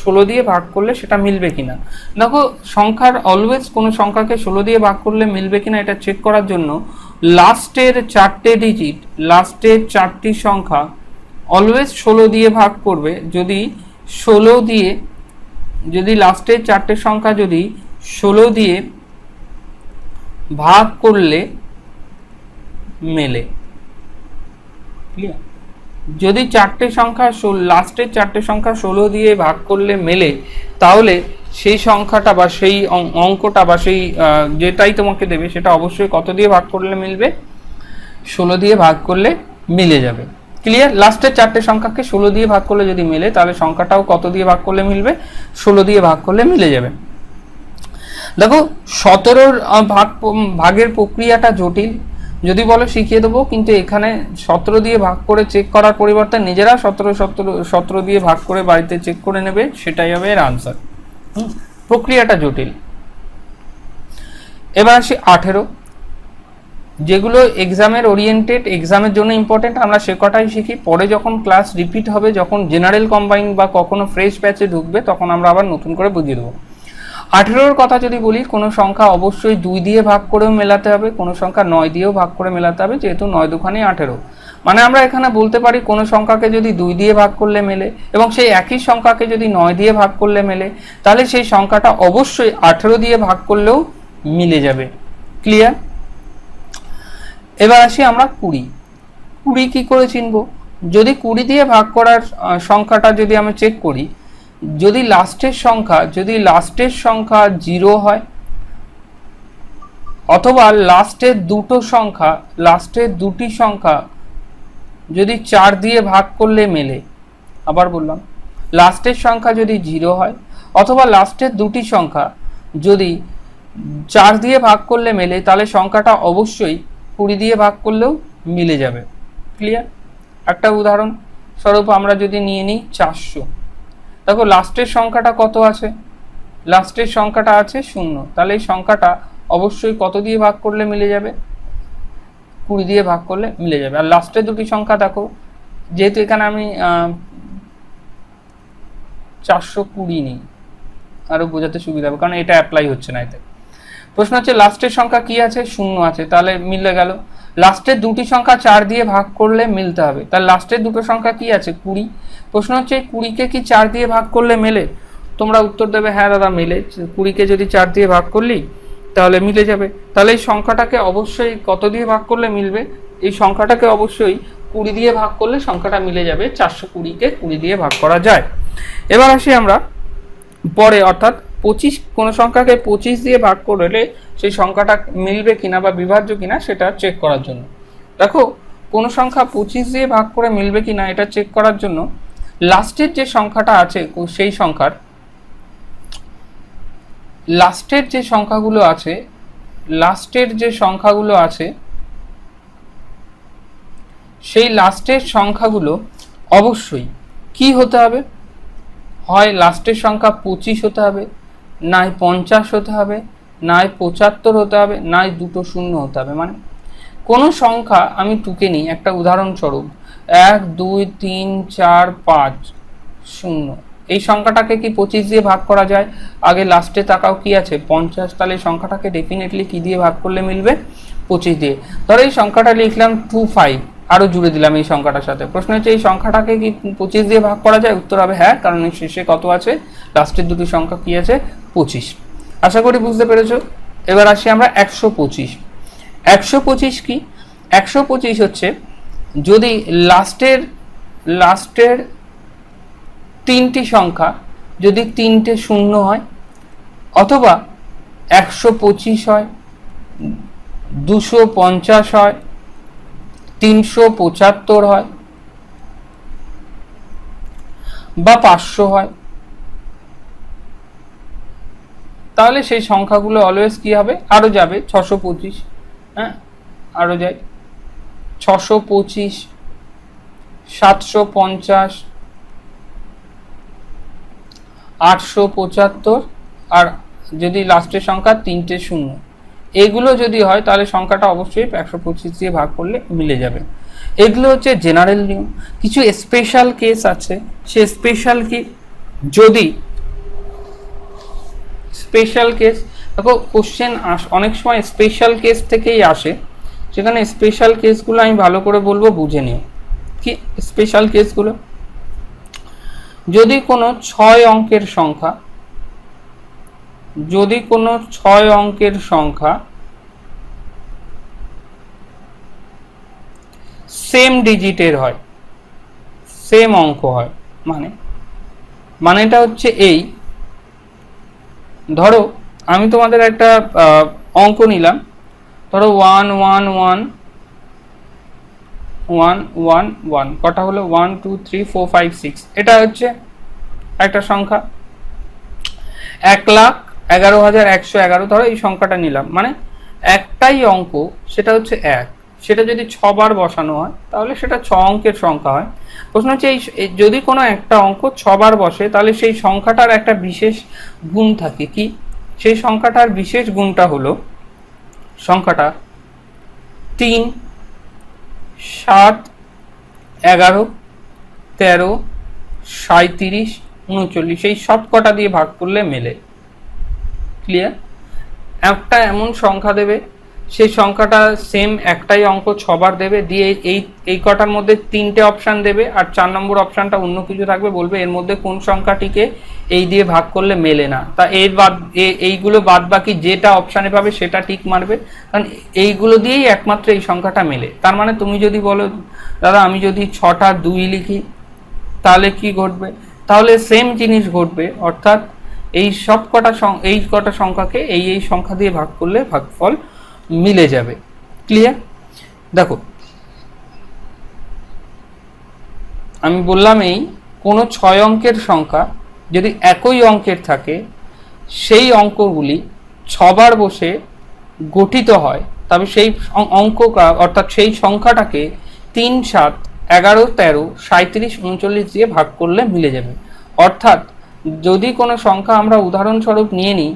16 দিয়ে ভাগ করলে সেটা মিলবে কিনা। দেখো সংখ্যার অলওয়েজ কোনো সংখ্যাকে 16 দিয়ে ভাগ করলে মিলবে কিনা এটা চেক করার জন্য লাস্টের 4টে ডিজিট, লাস্টের 4টি সংখ্যা অলওয়েজ 16 দিয়ে ভাগ করবে। যদি লাস্টের 4টে সংখ্যা যদি 16 দিয়ে ভাগ করলে মেলে, যদি 4টে সংখ্যা লাস্টের 4টে সংখ্যা 16 দিয়ে ভাগ করলে মেলে, তাহলে সেই সংখ্যাটা বা সেই অঙ্কটা বা সেই যেটাই তোমাকে দেবে সেটা অবশ্যই কত দিয়ে ভাগ করলে মিলবে? 16 দিয়ে ভাগ করলে মিলে যাবে। ক্লিয়ার? লাস্টের 4টে সংখ্যাকে 16 দিয়ে ভাগ করলে যদি মেলে, তাহলে সংখ্যাটাও কত দিয়ে ভাগ করলে মিলবে? 16 দিয়ে ভাগ করলে মিলে যাবে। দেখো 17-র ভাগের প্রক্রিয়াটা জটিল, যদি বলো শিখিয়ে দেবো, কিন্তু এখানে 17 দিয়ে ভাগ করে চেক করার পরিবর্তে নিজেরা 17 দিয়ে ভাগ করে বাড়িতে চেক করে নেবে, সেটাই হবে এর আনসার। প্রক্রিয়াটা জটিল। এবার আসি 18। যেগুলো এক্সামের ওরিয়েন্টেড, এক্সামের জন্য ইম্পর্টেন্ট, আমরা সে কটাই শিখি। পরে যখন ক্লাস রিপিট হবে, যখন জেনারেল কম্বাইন বা কখনো ফ্রেশ ব্যাচে ঢুকবে, তখন আমরা আবার নতুন করে বুঝিয়ে দেবো। 18-র কথা যদি বলি, কোনো সংখ্যা অবশ্যই 2 দিয়ে ভাগ করেও মেলাতে হবে, কোনো সংখ্যা 9 দিয়েও ভাগ করে মেলাতে হবে, যেহেতু 9 দুখানি 18। মানে আমরা এখানে বলতে পারি কোনো সংখ্যাকে যদি 2 দিয়ে ভাগ করলে মেলে এবং সেই একই সংখ্যাকে যদি 9 দিয়ে ভাগ করলে মেলে, তাহলে সেই সংখ্যাটা অবশ্যই 18 দিয়ে ভাগ করলেও মিলে যাবে। ক্লিয়ার? এবার আসি আমরা 20। 20 কি করে চিনবো? যদি 20 দিয়ে ভাগ করার সংখ্যাটা যদি আমি চেক করি, যদি লাস্টের সংখ্যা 0 হয় অথবা লাস্টের দুটি সংখ্যা যদি 4 দিয়ে ভাগ করলে মেলে, আবার বললাম লাস্টের সংখ্যা যদি 0 হয় অথবা লাস্টের দুটি সংখ্যা যদি 4 দিয়ে ভাগ করলে মেলে, তাহলে সংখ্যাটা অবশ্যই 20 দিয়ে ভাগ করলেও মিলে যাবে। ক্লিয়ার? একটা উদাহরণ স্বরূপ আমরা যদি নিয়ে নিই 400, দেখো লাস্টের সংখ্যাটা কত আছে? লাস্টের সংখ্যাটা আছে 0, তাহলে এই সংখ্যাটা অবশ্যই কত দিয়ে ভাগ করলে মিলে যাবে? 20 দিয়ে ভাগ করলে মিলে যাবে। আর লাস্টের দুটি সংখ্যা দেখো, যেহেতু এখানে আমি 420 নিই, আরো বোঝাতে সুবিধা হবে, কারণ এটা অ্যাপ্লাই হচ্ছে না এতে। প্রশ্ন হচ্ছে লাস্টের সংখ্যা কি আছে? 0 আছে, তাহলে মিলে গেল। লাস্টের দুটি সংখ্যা 4 দিয়ে ভাগ করলে মিলতে হবে, তাহলে লাস্টের দুটো সংখ্যা কি আছে? 20। প্রশ্ন হচ্ছে 20কে কি 4 দিয়ে ভাগ করলে মেলে? তোমরা উত্তর দেবে হ্যাঁ দাদা মেলে, 20কে যদি 4 দিয়ে ভাগ করলি তাহলে মিলে যাবে। তাহলে এই সংখ্যাটাকে অবশ্যই কত দিয়ে ভাগ করলে মিলবে? এই সংখ্যাটাকে অবশ্যই 20 দিয়ে ভাগ করলে সংখ্যাটা মিলে যাবে। 420কে 20 দিয়ে ভাগ করা যায়। এবার আসি আমরা পরে, অর্থাৎ 25, কোনো সংখ্যাকে 25 দিয়ে ভাগ করলে সেই সংখ্যাটা মিলবে কিনা বা বিভাজ্য কিনা সেটা চেক করার জন্য। দেখো কোনো সংখ্যা 25 দিয়ে ভাগ করে মিলবে কিনা এটা চেক করার জন্য লাস্টের যে সংখ্যাটা আছে সেই সংখ্যার লাস্টের যে সংখ্যাগুলো আছে সেই লাস্টের সংখ্যাগুলো অবশ্যই কি হতে হবে? হয় লাস্টের সংখ্যা 25 হতে হবে, নয় 50 হতে হবে, নয় 75 হতে হবে, নয় দুটো শূন্য হতে হবে। মানে কোনো সংখ্যা আমি টুকে নিই, একটা উদাহরণস্বরূপ 1 2 3 4 5 0, এই সংখ্যাটাকে কি 25 দিয়ে ভাগ করা যায়? আগে লাস্টে তাকাও কি আছে? 50, তাহলে এই সংখ্যাটাকে ডেফিনেটলি কি দিয়ে ভাগ করলে মিলবে? 25 দিয়ে। ধরো এই সংখ্যাটা লিখলাম 25, আরো জুড়ে দিলাম এই সংখ্যাটার সাথে। প্রশ্ন হচ্ছে এই সংখ্যাটাকে কি 25 দিয়ে ভাগ করা যায়? উত্তর হবে হ্যাঁ, কারণ এর শেষে কত আছে? লাস্টের দুটি সংখ্যা কি আছে? 25। আশা করি বুঝতে পেরেছো। এবার আসি আমরা 125। 125 কি? 125 হচ্ছে যদি লাস্টের তিনটি সংখ্যা যদি 3টে শূন্য হয় অথবা 125 হয়, 250 হয়, 375 হয় বা 500 হয়, তাহলে সেই সংখ্যাগুলো অলওয়েজ কি হবে? আরো যাবে 625, হ্যাঁ আরো যায় 625, 750, 875, আর যদি লাস্টের সংখ্যা 3টে শূন্য, এগুলো যদি হয় তাহলে সংখ্যাটা অবশ্যই 125 দিয়ে ভাগ করলে মিলে যাবে। এগুলো হচ্ছে জেনারেল নিয়ম। কিছু স্পেশাল কেস আছে, সে স্পেশাল কি? যদি স্পেশাল কেস, দেখো কোশ্চেন অনেক সময় স্পেশাল কেস থেকেই আসে, সেখানে স্পেশাল কেসগুলো আমি ভালো করে বলবো, বুঝে নিও কি স্পেশাল কেসগুলো। যদি কোনো 6 অঙ্কের সংখ্যা সেম ডিজিটের হয়, সেম অঙ্ক হয়, মানেটা হচ্ছে এই, ধরো আমি তোমাদের একটা অঙ্ক নিলাম, ধরো 1 1 1 1 1 1, কটা হলো? 1 2 3 4 5 6, এটা হচ্ছে একটা সংখ্যা। 1,11,111, ধরো এই সংখ্যাটা নিলাম, মানে একটাই অঙ্ক, সেটা হচ্ছে 1, সেটা যদি 6 বার বসানো হয় তাহলে সেটা 6 অঙ্কের সংখ্যা হয়। প্রশ্ন হচ্ছে এই যদি কোনো একটা অঙ্ক 6 বার বসে তাহলে সেই সংখ্যাটার একটা বিশেষ গুণ থাকে। কি সেই সংখ্যাটার বিশেষ গুণটা হলো সংখ্যাটা 3 7 11 13 37 39, এই সব কটা দিয়ে ভাগ করলে মেলে। ক্লিয়ার? একটা এমন সংখ্যা দেবে সেই সংখ্যাটা সেম একটাই অঙ্ক 6বার দেবে, দিয়ে এই কটার মধ্যে 3টে অপশান দেবে, আর 4 নম্বর অপশানটা অন্য কিছু থাকবে, বলবে এর মধ্যে কোন সংখ্যাটিকে এই দিয়ে ভাগ করলে মেলে না। তা এর বাদ এইগুলো বাদ বাকি যেটা অপশানে পাবে সেটা টিক মারবে, কারণ এইগুলো দিয়েই একমাত্র এই সংখ্যাটা মেলে। তার মানে তুমি যদি বলো দাদা আমি যদি 6টা 2 লিখি তাহলে কি ঘটবে, তাহলে সেম জিনিস ঘটবে, অর্থাৎ এই কটা সংখ্যাকে এই সংখ্যা দিয়ে ভাগ করলে ভাগফল মিলে যাবে। ক্লিয়ার? দেখো আমি বললাম এই কোনো 6 অঙ্কের সংখ্যা যদি একই অঙ্কের থাকে সেই অঙ্কগুলি 6বার বসে গঠিত হয়, তবে সেই অঙ্কটা অর্থাৎ সেই সংখ্যাটাকে 3, 7, 11, 13, 37, 39 দিয়ে ভাগ করলে মিলে যাবে। অর্থাৎ যদি কোনো সংখ্যা আমরা উদাহরণস্বরূপ নিয়ে নিই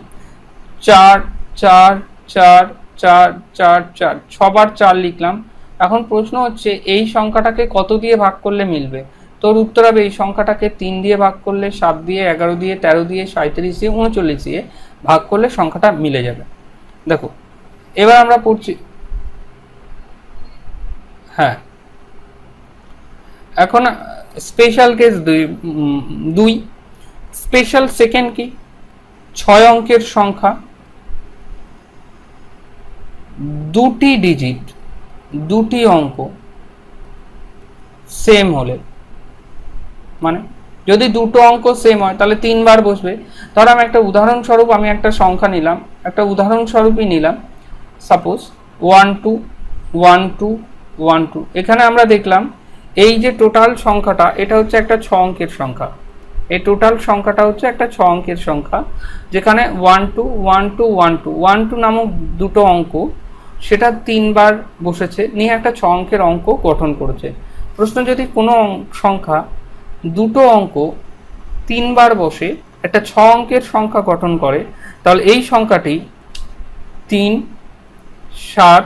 4, 4, 4, 4, 4, 4, 6বার 4 লিখলাম। এখন প্রশ্ন হচ্ছে এই সংখ্যাটাকে কত দিয়ে ভাগ করলে মিলবে? তোর উত্তর হবে এই সংখ্যাটাকে 3 দিয়ে ভাগ করলে, 7 দিয়ে, 11 দিয়ে, 13 দিয়ে, 37 দিয়ে, 39 দিয়ে ভাগ করলে সংখ্যাটা মিলে যাবে। দেখো এবার আমরা পড়ছি, হ্যাঁ এখন স্পেশাল কেস 2 স্পেশাল সেকেন্ড কি? 6 অঙ্কের সংখ্যা 2টি ডিজিট 2টি অঙ্ক সেম হলে, মানে যদি দুটো অঙ্ক সেম হয় তাহলে 3বার বসবে। ধর আমি একটা উদাহরণস্বরূপ আমি একটা সংখ্যা নিলাম, একটা উদাহরণস্বরূপই নিলাম, সাপোজ 1 2 1 2 1 2। এখানে আমরা দেখলাম এই যে টোটাল সংখ্যাটা এটা হচ্ছে একটা 6 অঙ্কের সংখ্যা, এই টোটাল সংখ্যাটা হচ্ছে একটা 6 অঙ্কের সংখ্যা, যেখানে 1 2 1 2 1 2 1 2 নামক দুটো অঙ্ক সেটা 3বার বসেছে, নিয়ে একটা 6 অঙ্কের অঙ্ক গঠন করেছে। প্রশ্ন যদি কোনো সংখ্যা দুটো অঙ্ক 3বার বসে একটা 6 অঙ্কের সংখ্যা গঠন করে, তাহলে এই সংখ্যাটি 3, 7,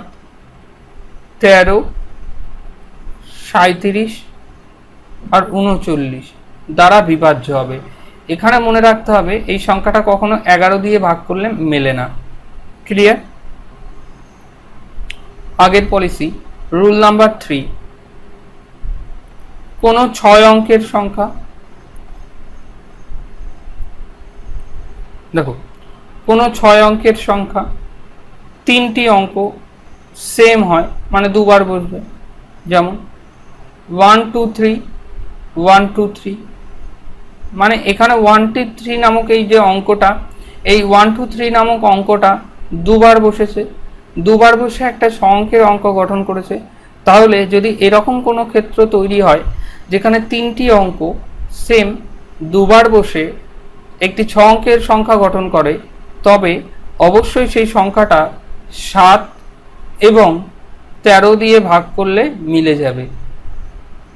13, 37 আর 39 দ্বারা বিভাজ্য হবে। এখানে মনে রাখতে হবে এই সংখ্যাটা কখনো 11 দিয়ে ভাগ করলে মেলে না। ক্লিয়ার? আগের পলিসি রুল নাম্বার 3, কোনো 6 অঙ্কের সংখ্যা, দেখো কোনো 6 অঙ্কের সংখ্যা 3টি অঙ্ক সেম হয়, মানে 2বার বসবে, যেমন 1 2 3 1 2 3, মানে এখানে 1 2 3 নামক এই যে অঙ্কটা, এই 1 2 3 নামক অঙ্কটা 2বার বসেছে, 2বার বসে একটা 6 অঙ্কের অঙ্ক গঠন করেছে। তাহলে যদি এরকম কোনো ক্ষেত্র তৈরি হয় যেখানে 3টি অঙ্ক সেম 2বার বসে একটি 6 অঙ্কের সংখ্যা গঠন করে, তবে অবশ্যই সেই সংখ্যাটা 7 এবং 13 দিয়ে ভাগ করলে মিলে যাবে।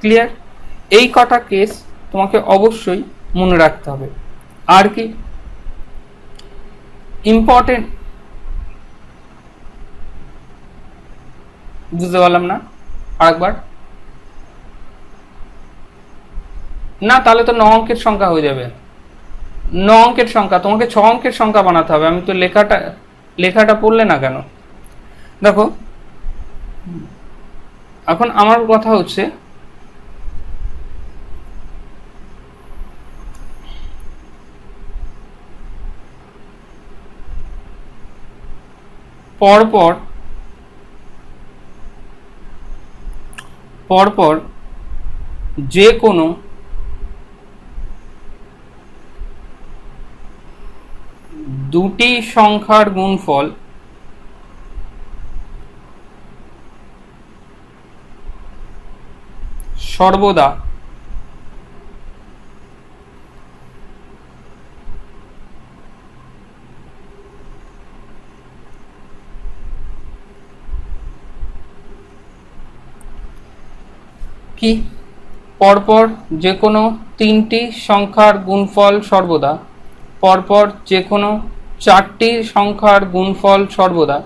ক্লিয়ার? এই কটা কেস তোমাকে অবশ্যই মনে রাখতে হবে। আর কি ইম্পর্টেন্ট বুঝতে পারলাম না, আরেকবার না, তাহলে তো 9 অঙ্কের সংখ্যা হয়ে যাবে। 9 অঙ্কের সংখ্যা তোমাকে 6 অঙ্কের সংখ্যা বানাতে হবে। আমি তো লেখাটা পড়লে না কেন? দেখো এখন আমার কথা হচ্ছে পরপর যে কোনো দুটি সংখ্যার গুণফল সর্বদা কি? পরপর যে কোনো 3টি সংখ্যার গুণফল সর্বদা, পরপর যে কোনো 4টি সংখ্যার গুণফল সর্বদা,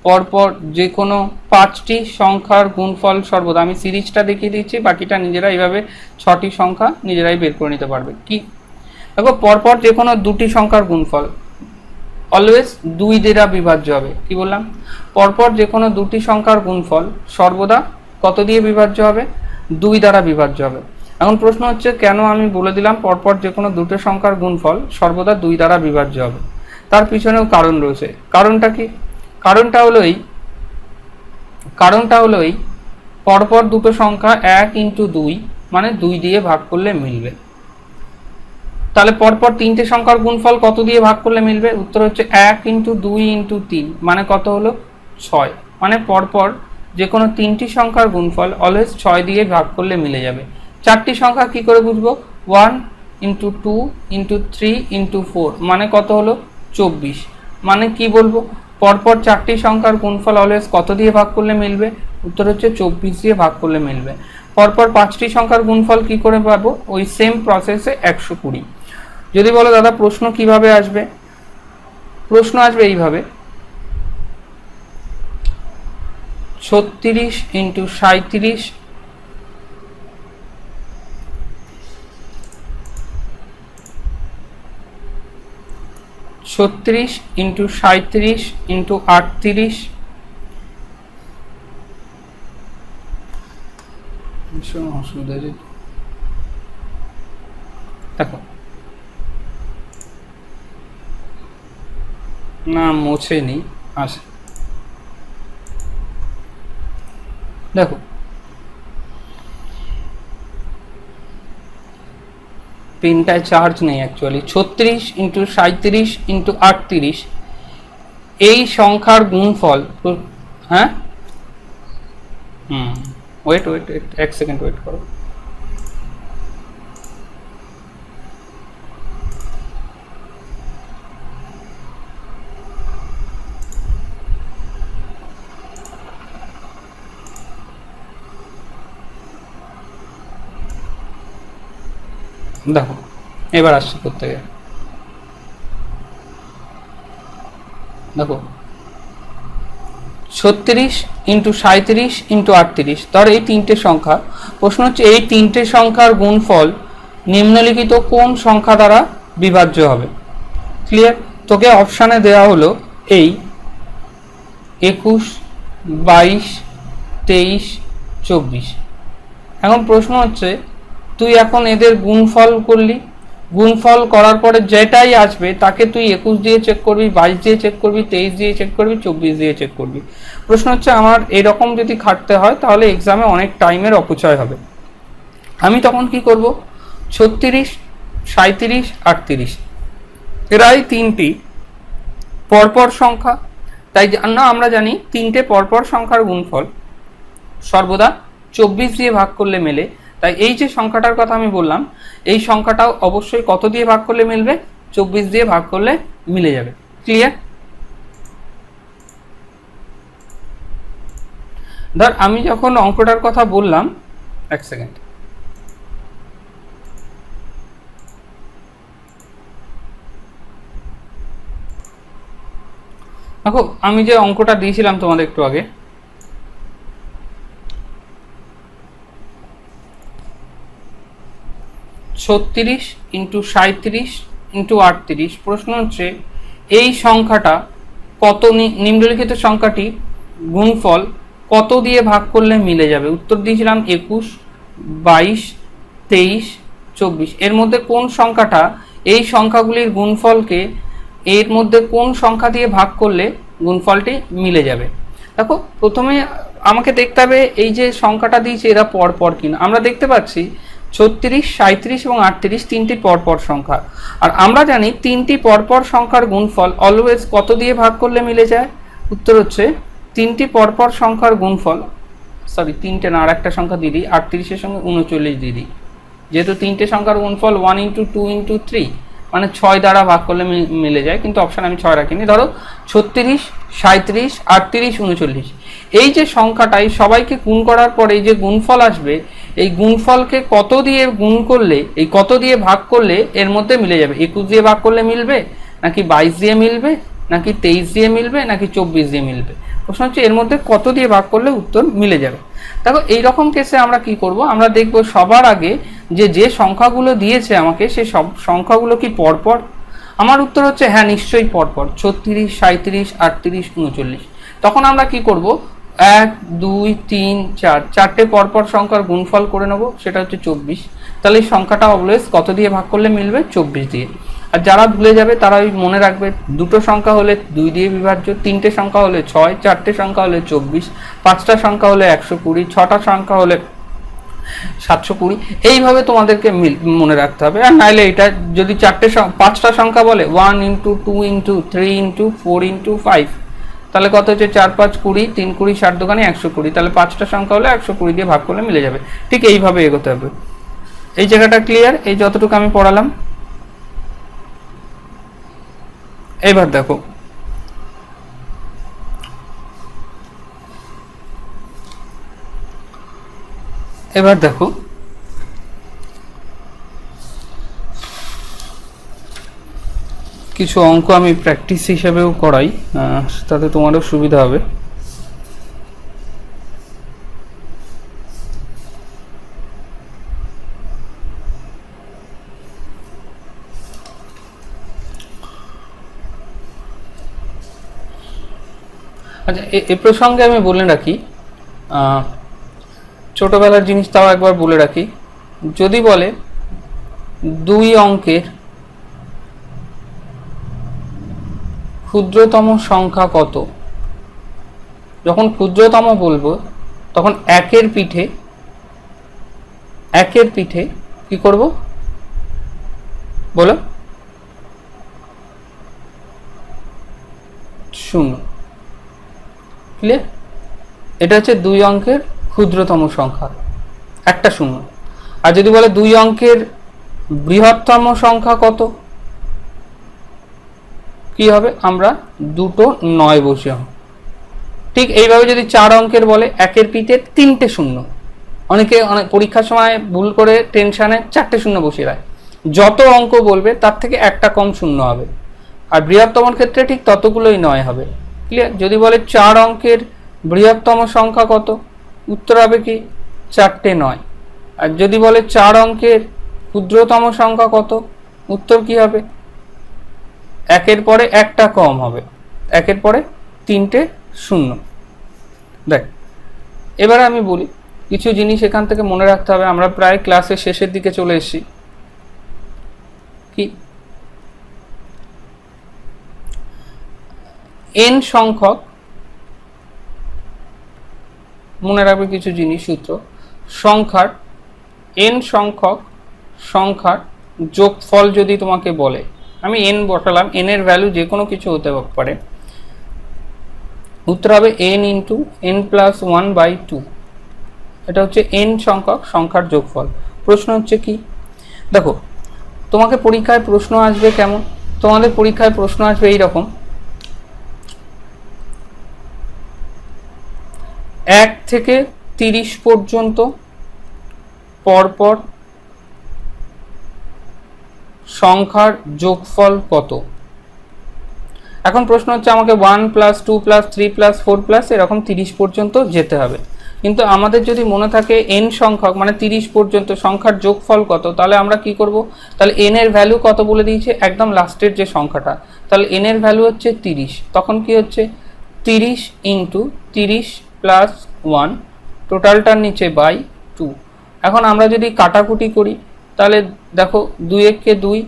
পরপর যে কোনো 5টি সংখ্যার গুণফল সর্বদা। আমি সিরিজটা দেখিয়ে দিচ্ছি, বাকিটা নিজেরা এইভাবে 6টি সংখ্যা নিজেরাই বের করে নিতে পারবে। কি? দেখো পরপর যে কোনো 2টি সংখ্যার গুণফল, অলওয়েজ 2 দ্বারা বিভাজ্য হবে। কি বললাম? পরপর যে কোনো দুটি সংখ্যার গুণফল সর্বদা কত দিয়ে বিভাজ্য হবে? 2 দ্বারা বিভাজ্য হবে। এখন প্রশ্ন হচ্ছে কেন আমি বলে দিলাম পরপর যে কোনো দুটো সংখ্যার গুণফল সর্বদা 2 দ্বারা বিভাজ্য হবে। তার পিছনেও কারণ রয়েছে। কারণটা কি? কারণটা হলো এই পরপর দুটো সংখ্যা 1 × 2 মানে 2 দিয়ে ভাগ করলে মিলবে। তাহলে পরপর তিনটে সংখ্যার গুণফল কত দিয়ে ভাগ করলে মিলবে? উত্তর হচ্ছে 1 × 2 × 3 মানে কত হলো? 6। মানে পরপর যে কোনো তিনটি সংখ্যার গুণফল অলওয়েজ 6 দিয়ে ভাগ করলে মিলে যাবে। চারটি সংখ্যা কি করে বুঝবো? 1 × 2 × 3 × 4 মানে কত হলো? 24। মানে কি বলবো? পরপর চারটি সংখ্যার গুণফল অলওয়েজ কত দিয়ে ভাগ করলে মিলবে? উত্তর হচ্ছে 24 দিয়ে ভাগ করলে মিলবে। পরপর পাঁচটি সংখ্যার গুণফল কি করে পাবো? ওই সেম প্রসেসে 120। যদি বলো দাদা প্রশ্ন কিভাবে আসবে? প্রশ্ন আসবে এইভাবে, 36 × 37 36 × 37 × 38 অসুবিধা দেখো না মোছেনি আসে। দেখো পেনটায় চার্জ নেই অ্যাকচুয়ালি। 36 × 37 × 38 এই সংখ্যার গুণফল, হ্যাঁ ওয়েট 1 সেকেন্ড ওয়েট করো। দেখো এবার আসছি করতে গিয়ে। দেখো 36 × 37 × 38 ধর এই তিনটে সংখ্যা। প্রশ্ন হচ্ছে এই তিনটে সংখ্যার গুণফল নিম্নলিখিত কোন সংখ্যা দ্বারা বিভাজ্য হবে? ক্লিয়ার? তোকে অপশানে দেওয়া হলো এই 21, 22, 23, 24। এখন প্রশ্ন হচ্ছে তুই এখন এদের গুণফল করলি, গুণফল করার পরে যেটাই আসবে তাকে তুই 21 দিয়ে চেক করবি, 22 দিয়ে চেক করবি, 23 দিয়ে চেক করবি, 24 দিয়ে চেক করবি। প্রশ্ন হচ্ছে আমার এরকম যদি খাটতে হয় তাহলে এক্সামে অনেক টাইমের অপচয় হবে। আমি তখন কি করব? 36, 37, 38 এরাই তিনটি পরপর সংখ্যা। তাই না আমরা জানি তিনটে পরপর সংখ্যার গুণফল সর্বদা 24 দিয়ে ভাগ করলে মেলে। তাই এই যে সংখ্যাটার কথা আমি বললাম এই সংখ্যাটাও অবশ্যই কত দিয়ে ভাগ করলে মিলবে? 24 দিয়ে ভাগ করলে মিলে যাবে। ক্লিয়ার? ধর আমি যখন অঙ্কটার কথা বললাম, এক সেকেন্ড, দেখো আমি যে অঙ্কটা দিয়েছিলাম তোমাদের একটু আগে, ছত্রিশ ইন্টু 37 ইন্টু 38। প্রশ্ন হচ্ছে এই সংখ্যাটা কত, নিম্নলিখিত সংখ্যাটি গুণফল কত দিয়ে ভাগ করলে মিলে যাবে? উত্তর দিয়েছিলাম 21, 22, 23, 24। এর মধ্যে কোন সংখ্যাটা এই সংখ্যাগুলির গুণফলকে এর মধ্যে কোন সংখ্যা দিয়ে ভাগ করলে গুণফলটি মিলে যাবে? দেখো প্রথমে আমাকে দেখতে হবে এই যে সংখ্যাটা দিয়েছে এরা পরপর কিনা। আমরা দেখতে পাচ্ছি 36, 37 এবং 38 তিনটি পরপর সংখ্যা। আর আমরা জানি তিনটি পরপর সংখ্যার গুণফল অলওয়েজ কত দিয়ে ভাগ করলে মিলে যায়? উত্তর হচ্ছে তিনটি পরপর সংখ্যার গুণফল, সরি তিনটে না আর একটা সংখ্যা দিয়ে দিই, 38-এর সঙ্গে 39 দিয়ে দিই। যেহেতু তিনটে সংখ্যার গুণফল 1 × 2 × 3 মানে 6 দ্বারা ভাগ করলে মিলে যায়, কিন্তু অপশান আমি 6 রাখিনি। ধরো 36, 37, 38, 39 এই যে সংখ্যাটাই সবাইকে গুণ করার পরে এই যে গুণফল আসবে এই গুণফলকে কত দিয়ে গুণ করলে, এই কত দিয়ে ভাগ করলে এর মধ্যে মিলে যাবে? 21 দিয়ে ভাগ করলে মিলবে, নাকি 22 দিয়ে মিলবে, নাকি 23 দিয়ে মিলবে, নাকি 24 দিয়ে মিলবে? প্রশ্ন হচ্ছে এর মধ্যে কত দিয়ে ভাগ করলে উত্তর মিলে যাবে। দেখো এইরকম কেসে আমরা কি করব? আমরা দেখব সবার আগে যে সংখ্যাগুলো দিয়েছে আমাকে সে সব সংখ্যাগুলো কি পরপর। আমার উত্তর হচ্ছে হ্যাঁ নিশ্চয়ই পরপর 36, 37, 38, 39। তখন আমরা কি করব, 1, 2, 3, 4 চারটে পরপর সংখ্যার গুণফল করে নেব, সেটা হচ্ছে 24। তাহলে এই সংখ্যাটা অলওয়েজ কত দিয়ে ভাগ করলে মিলবে, 24 দিয়ে। আর যারা ভুলে যাবে তারা ওই মনে রাখবে দুটো সংখ্যা হলে 2 দিয়ে বিভাজ্য, তিনটে সংখ্যা হলে 6, চারটে সংখ্যা হলে 24, পাঁচটা সংখ্যা হলে 120, ছটা সংখ্যা হলে 720। এইভাবে তোমাদেরকে মনে রাখতে হবে। আর নাইলে এটা যদি পাঁচটা সংখ্যা বলে 1 ইন্টু 2 ইন্টু 3 ইন্টু 4 ইন্টু 5, তাহলে কত হচ্ছে 4, 5, 20, 3, 20, 60 দোকানে 120। তাহলে পাঁচটা সংখ্যা হলে 120 দিয়ে ভাগ করলে মিলে যাবে। ঠিক এইভাবে এগোতে হবে। এই জায়গাটা ক্লিয়ার, এই যতটুকু আমি পড়ালাম। এবার দেখো কিছু অঙ্ক আমি প্র্যাকটিস হিসেবেও করাই, তাতে তোমারও সুবিধা হবে। আচ্ছা, এ প্রসঙ্গে আমি বলে রাখি, ছোটবেলার জিনিস তাও একবার বলে রাখি। যদি বলে 2 অঙ্কের ক্ষুদ্রতম সংখ্যা কত, যখন ক্ষুদ্রতম বলবো তখন একের পিঠে কি করব বলো, 0। ক্লিয়ার? এটা হচ্ছে 2 অঙ্কের ক্ষুদ্রতম সংখ্যা, একটা 0। আর যদি বলে 2 অঙ্কের বৃহত্তম সংখ্যা কত, কি হবে, আমরা দুটো 9 বসে। ঠিক এইভাবে যদি 4 অঙ্কের বলে একের পিঠে 3টে 0, অনেক পরীক্ষার সময় ভুল করে টেনশনে 4টে 0 বসিয়ে দেয়। যত অঙ্ক বলবে তার থেকে একটা কম 0 হবে। আর বৃহত্তমর ক্ষেত্রে ঠিক ততগুলোই 9 হবে। ক্লিয়ার? যদি বলে 4 অঙ্কের বৃহত্তম সংখ্যা কত, উত্তর হবে কি 4টে 9। আর যদি বলে 4 অঙ্কের ক্ষুদ্রতম সংখ্যা কত, উত্তর কি হবে, একের পরে একটা কম হবে, একের পরে 3টে 0। দেখ, এবার আমি বলি কিছু জিনিস এখান থেকে মনে রাখতে হবে। আমরা প্রায় ক্লাসের শেষের দিকে চলে এসেছি। কি n সংখ্যক, মনে রাখবে কিছু জিনিস, সূত্র, সংখ্যার n সংখ্যক সংখ্যার যোগফল যদি তোমাকে বলে, আমি n বসালাম, n এর ভ্যালু যে কোনো কিছু হতে পারে, উত্তর হবে n ইন্টু n প্লাস 1/2। এটা হচ্ছে n সংখ্যক সংখ্যার যোগফল। প্রশ্ন হচ্ছে কি, দেখো তোমাকে পরীক্ষায় প্রশ্ন আসবে কেমন, তোমাদের পরীক্ষায় প্রশ্ন আসবে এইরকম, 1 থেকে 30 পর্যন্ত পরপর সংখ্যার যোগফল কত। এখন প্রশ্ন হচ্ছে আমাকে 1 প্লাস 2 প্লাস 3 প্লাস 4 প্লাস এরকম 30 পর্যন্ত যেতে হবে। কিন্তু আমাদের যদি মনে থাকে n সংখ্যক মানে 30 পর্যন্ত সংখ্যার যোগফল কত, তাহলে আমরা কি করব, তাহলে n এর ভ্যালু কত বলে দিয়েছে, একদম লাস্টের যে সংখ্যাটা, তাহলে n এর ভ্যালু হচ্ছে 30। তখন কি হচ্ছে 30 ইন্টু 30 প্লাস 1, টোটালটার নিচে বাই 2। এখন আমরা যদি কাটাকুটি করি তাহলে দেখো 2 1 2,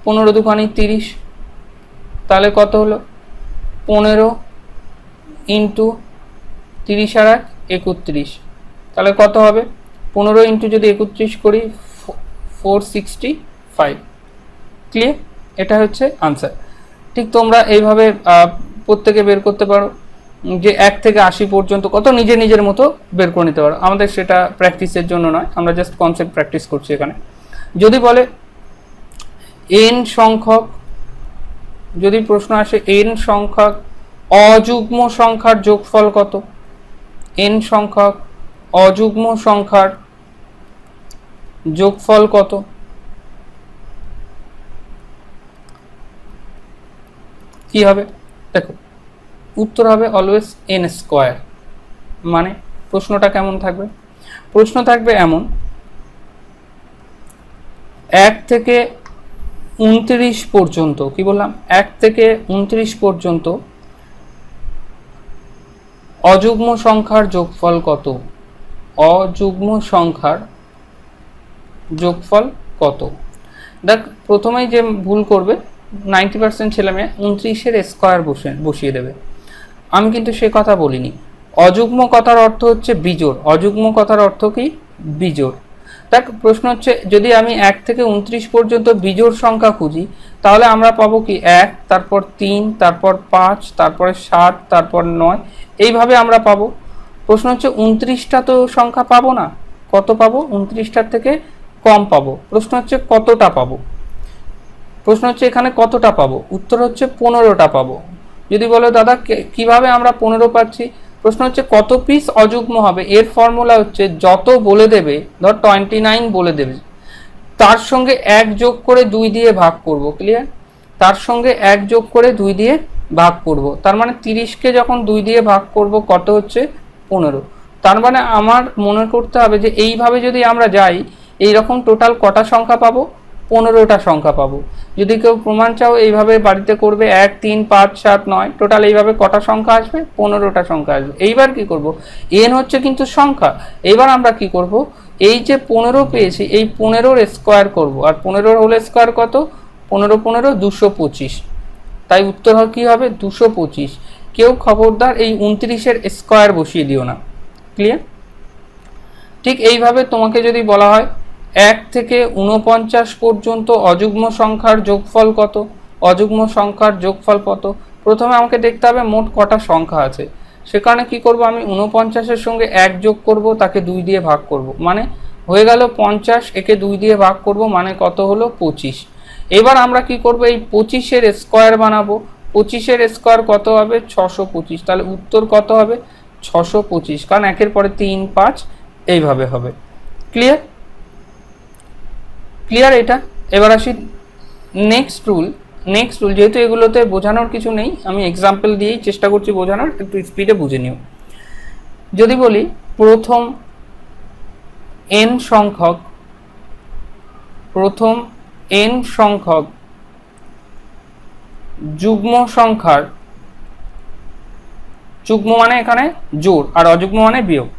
15 দুখানি 30, তাহলে কত হলো 15 ইন্টু 30 আর 31, তাহলে কত হবে 15 ইন্টু যদি 31 করি 465। ক্লিয়ার? এটা হচ্ছে আনসার। ঠিক তোমরা এইভাবে প্রত্যেকে বের করতে পারো যে 1 থেকে 80 পর্যন্ত কত, নিজের মতো বের করে নিতে পারো। আমাদের সেটা প্র্যাকটিসের জন্য নয়, আমরা জাস্ট কনসেপ্ট প্র্যাকটিস করছি এখানে। যদি বলে n সংখ্যক, যদি প্রশ্ন আসে n সংখ্যক অযুগ্ম সংখ্যার যোগফল কত, n সংখ্যক অযুগ্ম সংখ্যার যোগফল কত, কি হবে, দেখো উত্তর হবে অলওয়েজ n স্কয়ার। মানে প্রশ্নটা কেমন থাকবে, প্রশ্ন থাকবে এমন, 1 থেকে 29 পর্যন্ত, কি বললাম, 1 থেকে 29 পর্যন্ত অযুগ্ম সংখ্যার যোগফল কত? অযুগ্ম সংখ্যার যোগফল কত? দেখ, প্রথমেই যে ভুল করবে 90% ছেলেমেয়ে 29-এর স্কয়ার বসিয়ে দেবে। আমি কিন্তু সে কথা বলিনি। অযুগ্ম কথার অর্থ হচ্ছে বিজোড়। অযুগ্ম কথার অর্থ কি? বিজোড়। দেখ, প্রশ্ন হচ্ছে যদি আমি 1 থেকে 29 পর্যন্ত বিজোড় সংখ্যা খুঁজি, তাহলে আমরা পাবো কি 1, তারপর 3, তারপর 5, তারপরে 7, তারপর 9, এইভাবে আমরা পাবো। প্রশ্ন হচ্ছে 29টা তো সংখ্যা পাবো না। কত পাবো? 29টার থেকে কম পাবো। প্রশ্ন হচ্ছে কতটা পাবো? প্রশ্ন হচ্ছে এখানে কতটা পাবো? উত্তর হচ্ছে 15টা পাবো। যদি বলো দাদা কিভাবে আমরা 15 পাচ্ছি, প্রশ্ন হচ্ছে কত পিস অযুগ্ম হবে। এর ফর্মুলা হচ্ছে যত বলে দেবে, ধর 29 বলে দেবে, তার সঙ্গে 1 যোগ করে 2 দিয়ে ভাগ করব। ক্লিয়ার? তার সঙ্গে 1 যোগ করে 2 দিয়ে ভাগ করব। তার মানে 30কে যখন 2 দিয়ে ভাগ করব কত হচ্ছে? 15। তার মানে আমার মনে করতে হবে যে এইভাবে যদি আমরা যাই, এইরকম টোটাল কটা সংখ্যা পাবো? 15টা সংখ্যা পাবো। যদি কেউ প্রমাণ চাও এইভাবে বাড়িতে করবে, 1, 3, 5, 7, 9, টোটাল এইভাবে কটা সংখ্যা আসবে? 15টা সংখ্যা আসবে। এইবার কি করব? n হচ্ছে কিন্তু সংখ্যা। এবার আমরা কি করব? এই যে 15 পেয়েছি, এই 15-র স্কয়ার করব। আর 15-র হোল স্কয়ার কত? 15 15 225। তাই উত্তর কি হবে? 225। কেউ খবরদার এই 29-এর স্কয়ার বসিয়ে দিও না। ক্লিয়ার? ঠিক এইভাবে তোমাকে যদি বলা হয় 1 থেকে 49 পর্যন্ত অযুগ্ম সংখ্যার যোগফল কত? অযুগ্ম সংখ্যার যোগফল কত? প্রথমে আমাকে দেখতে হবে মোট কটা সংখ্যা আছে। সে কারণে কি করব? আমি 49-এর সঙ্গে 1 যোগ করব, তাকে 2 দিয়ে ভাগ করব, মানে হয়ে গেল 50। একে 2 দিয়ে ভাগ করব, মানে কত হলো? 25। এবার আমরা কি করব? এই 25-এর স্কয়ার বানাবো। 25-এর স্কয়ার কত হবে? 625। তাহলে উত্তর কত হবে? 625, কারণ 1-এর পরে 3, 5 এইভাবে হবে। ক্লিয়ার? ক্লিয়ার এটা? এবার আসি নেক্সট রুল। যেহেতু এগুলোতে বোঝানোর কিছু নেই, আমি এক্সাম্পল দিয়েই চেষ্টা করছি বোঝানোর, একটু স্পিডে বুঝে নিও। যদি বলি প্রথম n সংখ্যক যুগ্ম সংখ্যার, যুগ্ম মানে এখানে জোড় আর অযুগ্ম মানে বিয়োগ,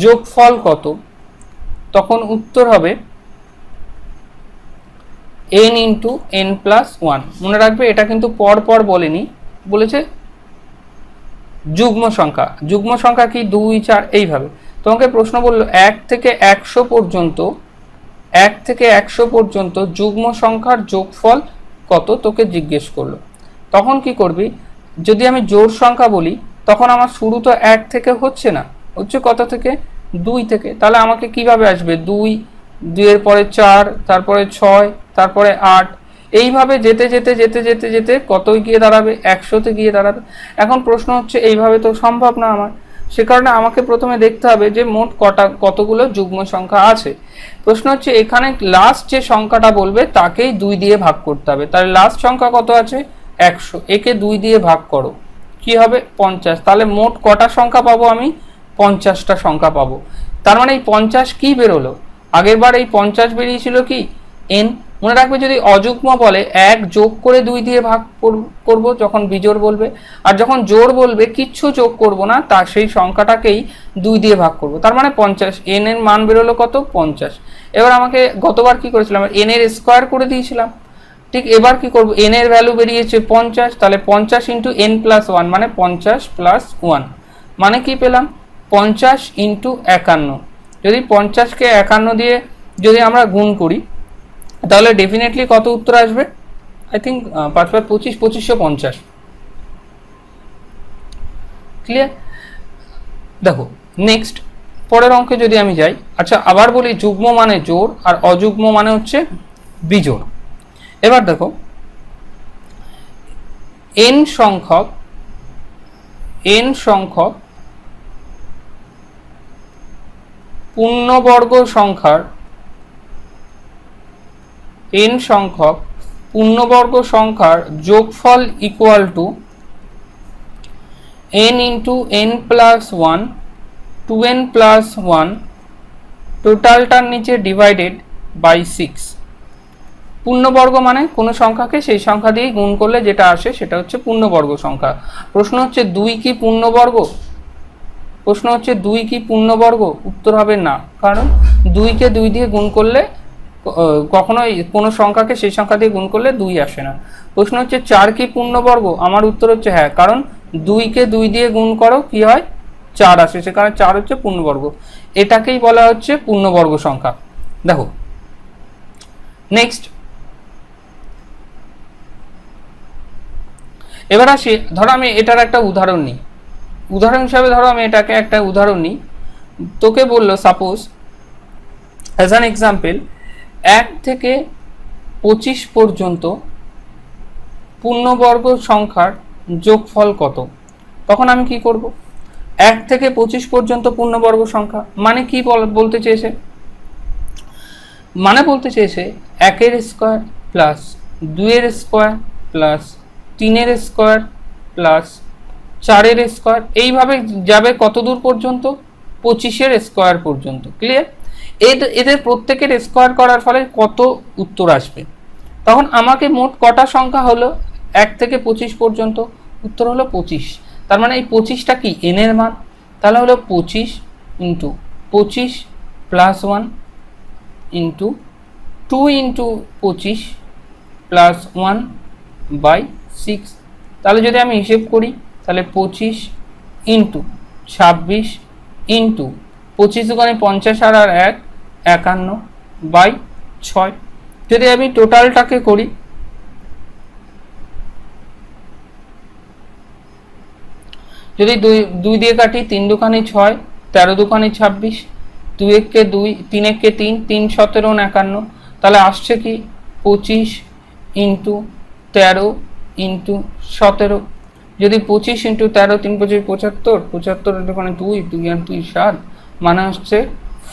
যোগফল কত? তখন উত্তর হবে n ইন্টু n প্লাস 1। মনে রাখবে এটা কিন্তু পর বলেনি, বলেছে যুগ্ম সংখ্যা। যুগ্ম সংখ্যা কি? 2, 4 এইভাবে। তোমাকে প্রশ্ন বললো 1 থেকে 100 পর্যন্ত যুগ্ম সংখ্যার যোগফল কত, তোকে জিজ্ঞেস করলো। তখন কি করবি? যদি আমি জোড় সংখ্যা বলি, তখন আমার শুরু তো 1 থেকে হচ্ছে না, হচ্ছে কত থেকে? 2 থেকে। তাহলে আমাকে কিভাবে আসবে? 2, 2 এর পরে 4, তারপরে 6, তারপরে 8, এইভাবে যেতে যেতে যেতে যেতে যেতে কতই গিয়ে দাঁড়াবে? 100-তে গিয়ে দাঁড়াবে। এখন প্রশ্ন হচ্ছে এইভাবে তো সম্ভব না আমার। সে কারণে আমাকে প্রথমে দেখতে হবে যে মোট কতগুলো যুগ্ম সংখ্যা আছে। প্রশ্ন হচ্ছে এখানে লাস্ট যে সংখ্যাটা বলবে তাকেই 2 দিয়ে ভাগ করতে হবে। তাহলে লাস্ট সংখ্যা কত আছে? 100। একে 2 দিয়ে ভাগ করো, কি হবে? 50। তাহলে মোট কটা সংখ্যা পাবো আমি? 50টা সংখ্যা পাবো। তার মানে এই 50 কি বেরোলো? আগের বার এই 50 বেরিয়েছিল কি? n। মনে রাখবে যদি অযুগ্ম বলে 1 যোগ করে 2 দিয়ে ভাগ করব যখন বিজোড় বলবে, আর যখন জোড় বলবে কিচ্ছু যোগ করব না, তা সেই সংখ্যাটাকেই 2 দিয়ে ভাগ করব। তার মানে 50। n এর মান বেরোলো কত? 50। এবার আমাকে গতবার কি করেছিলাম? n এর স্কয়ার করে দিয়েছিলাম। ঠিক এবার কি করব? n এর ভ্যালু বেরিয়েছে 50, তাহলে 50 ইন্টু n প্লাস 1 মানে 50 প্লাস 1, মানে কি পেলাম? 50 ইন্টু 51। যদি 50-কে 51 দিয়ে যদি আমরা গুণ করি, তাহলে ডেফিনেটলি কত উত্তর আসবে? I think 5 5 25, 2550। ক্লিয়ার? দেখো নেক্সট পরের অঙ্কে যদি আমি যাই, আচ্ছা আবার বলি যুগ্ম মানে জোড় আর অযুগ্ম মানে হচ্ছে বিজোড়। এবার দেখো n সংখ্যক পূর্ণবর্গ সংখ্যার যোগফল equal to n into n plus 1, 2n plus 1, টোটালটার নিচে ডিভাইডেড বাই 6। পূর্ণবর্গ মানে কোনো সংখ্যাকে সেই সংখ্যা দিয়ে গুণ করলে যেটা আসে সেটা হচ্ছে পূর্ণবর্গ সংখ্যা। প্রশ্ন হচ্ছে 2 কি পূর্ণবর্গ? প্রশ্ন হচ্ছে 2 কি পূর্ণবর্গ? উত্তর হবে না, কারণ 2 কে 2 দিয়ে গুণ করলে কখনোই কোনো সংখ্যাকে সেই সংখ্যা দিয়ে গুণ করলে 2 আসে না। প্রশ্ন হচ্ছে 4 কি পূর্ণবর্গ? আমার উত্তর হচ্ছে হ্যাঁ, কারণ 2 কে 2 দিয়ে গুণ করো কি হয়? 4 আসে, সে কারণে 4 হচ্ছে পূর্ণবর্গ। এটাকেই বলা হচ্ছে পূর্ণবর্গ সংখ্যা। দেখো নেক্সট, এবার আসি, ধরো আমি এটার একটা উদাহরণ নিই। উদাহরণ হিসাবে ধরো আমি এটাকে একটা উদাহরণ নিই। তোকে বললো সাপোজ অ্যাজ অ্যান এক্সাম্পল 1 থেকে 25 পর্যন্ত পূর্ণবর্গ সংখ্যার যোগফল কত? তখন আমি কি করব? 1 থেকে 25 পর্যন্ত পূর্ণবর্গ সংখ্যা মানে কি বলতে চেয়েছে? মানে বলতে চেয়েছে 1 এর স্কোয়ার প্লাস 2 এর স্কোয়ার প্লাস 3 এর স্কোয়ার প্লাস 4 এর স্কোয়ার, এইভাবে যাবে কত দূর পর্যন্ত? 25 এর স্কোয়ার পর্যন্ত। ক্লিয়ার? এদের প্রত্যেকের স্কোয়ার করার ফলে কত উত্তর আসবে? তখন আমাকে মোট কটা সংখ্যা হলো 1 থেকে 25 পর্যন্ত? উত্তর হলো 25। তার মানে এই 25টা কি n এর মান? তাহলে হলো 25 into 25 plus 1 into 2 into 25 plus 1 by 6। তাহলে যদি আমি হিসেব করি তাহলে 25 ইন্টু 26 ইন্টু 25 দুগুণে 50 আর 1 51 বাই 6। যদি আমি টোটালটাকে করি যদি 2 দিয়ে কাটি 3 দুখানি 6, 13 দুখানি 26, 2 একে 2, 3 একে 3, 3 17 51। তাহলে আসছে কি 25 ইন্টু 13 ইন্টু 17। যদি 25 ইন্টু 13 3 25 75, 75 দুখানি 2, 2 আর 2 7, মানে হচ্ছে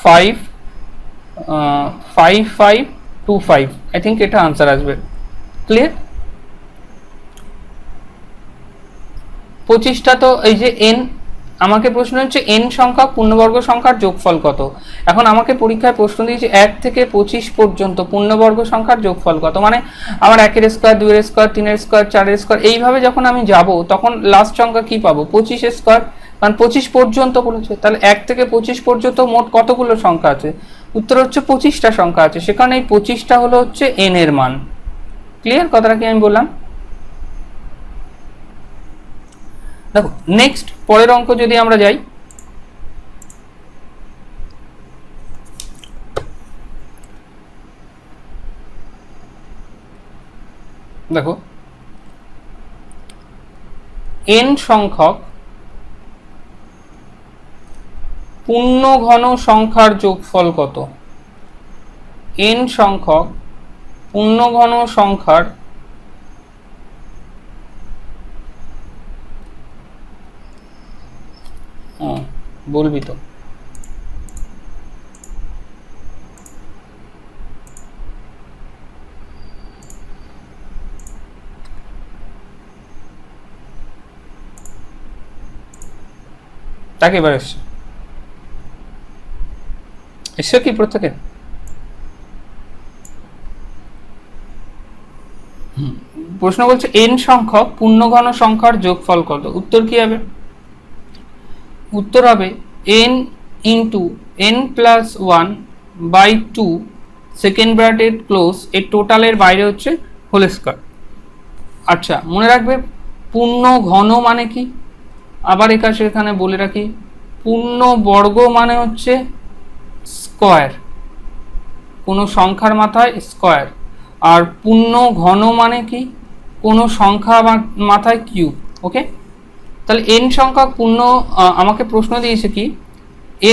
5525। আই থিঙ্ক এটা আনসার আসবে। ক্লিয়ার? 25টা তো এই যে n, আমাকে প্রশ্ন হচ্ছে n সংখ্যক পূর্ণবর্গ সংখ্যার যোগফল কত। এখন আমাকে পরীক্ষায় প্রশ্ন দিয়েছে 1 থেকে 25 পর্যন্ত পূর্ণবর্গ সংখ্যার যোগফল কত, মানে আমার 1 এর স্কোয়ার 2 এর স্কোয়ার 3 এর স্কোয়ার 4 এর স্কোয়ার এইভাবে যখন আমি যাব তখন লাস্ট সংখ্যা কি পাবো? 25 এর স্কোয়ার, কারণ 25 পর্যন্ত বলেছে। তাহলে 1 থেকে 25 পর্যন্ত মোট কতগুলো সংখ্যা আছে? উত্তর হচ্ছে 25টা সংখ্যা আছে, সেখানে এই 25টা হলো হচ্ছে n এর মান। ক্লিয়ার কথাটা কি আমি বললাম? দেখো নেক্সট পরের অঙ্ক যদি আমরা যাই, দেখো n সংখ্যক পূর্ণ ঘন সংখ্যার যোগফল কত? n সংখ্যক পূর্ণ ঘন সংখ্যার বলবি তো? তাকে এবার এসছে কি প্রত্যেকের? প্রশ্ন বলছে n সংখ্যক পূর্ণঘন সংখ্যার যোগফল কত? উত্তর কি হবে? উত্তর হবে n into n plus 1 by 2 second bracket close, এর টোটালের বাইরে হচ্ছে হোল স্কয়ার। আচ্ছা মনে রাখবে পূর্ণ ঘন মানে কি? আবার এখানে বলে রাখি, পূর্ণ বর্গ মানে হচ্ছে স্কয়ার, কোনো সংখ্যার মাথায় স্কয়ার। আর পূর্ণ ঘন মানে কি? কোনো সংখ্যা মাথায় কিউব। ওকে, তাহলে n সংখ্যক পূর্ণ, আমাকে প্রশ্ন দিয়েছে কি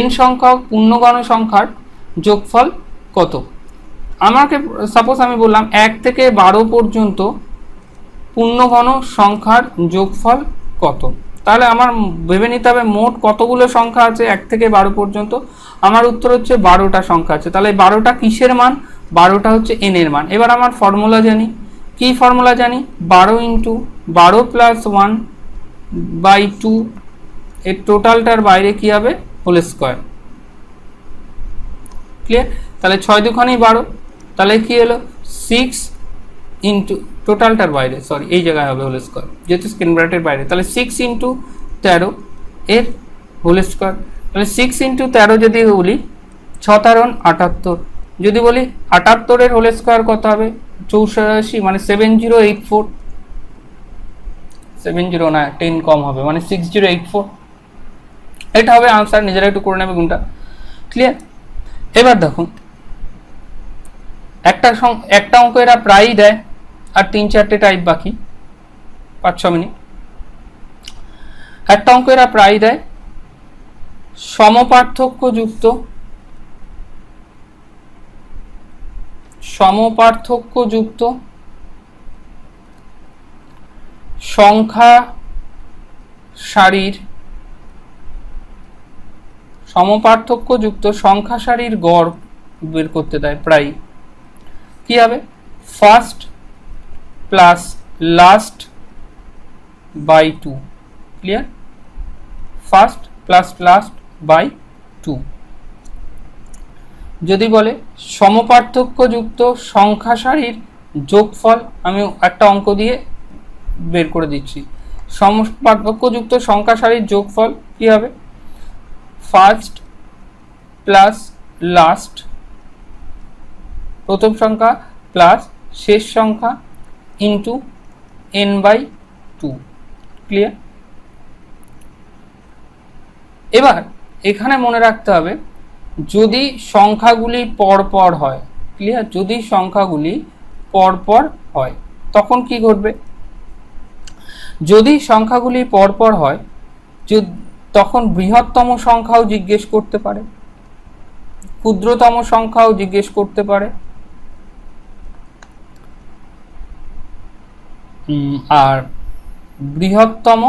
n সংখ্যক পূর্ণঘন সংখ্যার যোগফল কত। আমাকে সাপোজ আমি বললাম 1 থেকে 12 পর্যন্ত পূর্ণঘন সংখ্যার যোগফল কত। তাহলে আমার ভেবে নিতে হবে মোট কতগুলো সংখ্যা আছে 1 থেকে 12 পর্যন্ত। আমার উত্তর হচ্ছে 12টা সংখ্যা আছে। তাহলে 12টা কিসের মান? 12টা হচ্ছে n এর মান। এবার আমার ফর্মুলা জানি, কি ফর্মুলা জানি? 12 ইন্টু 12 প্লাস 1 বাই 2, এর টোটালটার বাইরে কি হবে? Whole square. ক্লিয়ার? তাহলে 6 দুখানি 12, তাহলে কি হলো সিক্স ইন্টু, টোটালটার বাইরে, সরি এই জায়গায় হবে হোল স্কোয়ার, যেহেতু স্ক্রিন ব্র্যাকেটের বাইরে, তাহলে 6 ইন্টু 13 এর হোল স্কোয়ার। তাহলে 6 ইন্টু 13 যদি বলি 6 13 78, যদি বলি 78 এর হোল স্কোয়ার কত হবে 84, মানে 7084, 70 না 10 কম হবে, মানে 6084, এটা হবে আনসার। নিজেরা একটু করে নেবে গুণটা, ক্লিয়ার। এবার দেখুন একটা অঙ্ক এরা প্রায়ই দেয়, আর 3-4টে টাইপ বাকি, 5-6 মিনিট। একটা অঙ্ক এরা প্রায়ই দেয়, সমপার্থক্যযুক্ত সংখ্যা সারির গড় বের করতে দেয় প্রায়। কি হবে? First plus last by 2, clear? First plus last by 2। যদি বলে সমপার্থক্যযুক্ত সংখ্যা সারির যোগফল, আমি একটা অঙ্ক দিয়ে বের করে দিচ্ছি। সমপার্থক্যযুক্ত সংখ্যা সারির যোগফল কি হবে? ফার্স্ট প্লাস লাস্ট, প্রথম সংখ্যা প্লাস শেষ সংখ্যা ইন্টু n/2, ক্লিয়ার? এবার এখানে মনে রাখতে হবে, যদি সংখ্যাগুলি পরপর হয়, ক্লিয়ার? যদি সংখ্যাগুলি পরপর হয় তখন কি ঘটবে? যদি সংখ্যাগুলি পরপর হয় তখন বৃহত্তম সংখ্যাও জিজ্ঞেস করতে পারে, ক্ষুদ্রতম সংখ্যাও জিজ্ঞেস করতে পারে, আর বৃহত্তম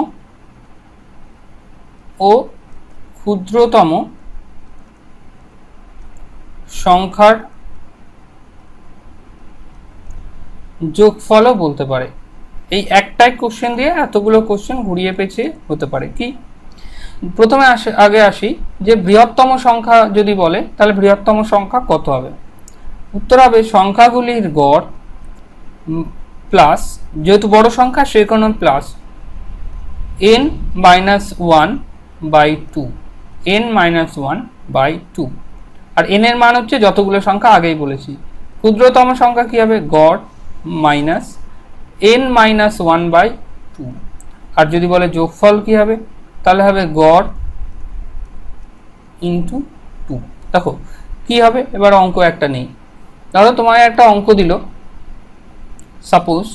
ও ক্ষুদ্রতম সংখ্যার যোগফলও বলতে পারে। এই একটাই কোশ্চেন দিয়ে এতগুলো কোশ্চেন ঘুরিয়ে পেঁচিয়ে হতে পারে। কি? প্রথমে আগে আসি যে বৃহত্তম সংখ্যা যদি বলে তাহলে বৃহত্তম সংখ্যা কত হবে? উত্তর হবে সংখ্যাগুলির গড় প্লাস, যেহেতু বড় সংখ্যা সে কারণে প্লাস n-1/2, n-1/2, আর n এর মান হচ্ছে যতগুলো সংখ্যা আগেই বলেছি। ক্ষুদ্রতম সংখ্যা কি হবে? গড় মাইনাস n-1/2, আর যদি বলে যোগফল কি হবে তাহলে হবে গড় ইন্টু 2। দেখো কি হবে, এবার অঙ্ক একটা নেই, ধরো তোমায় একটা অঙ্ক দিল, সাপোজ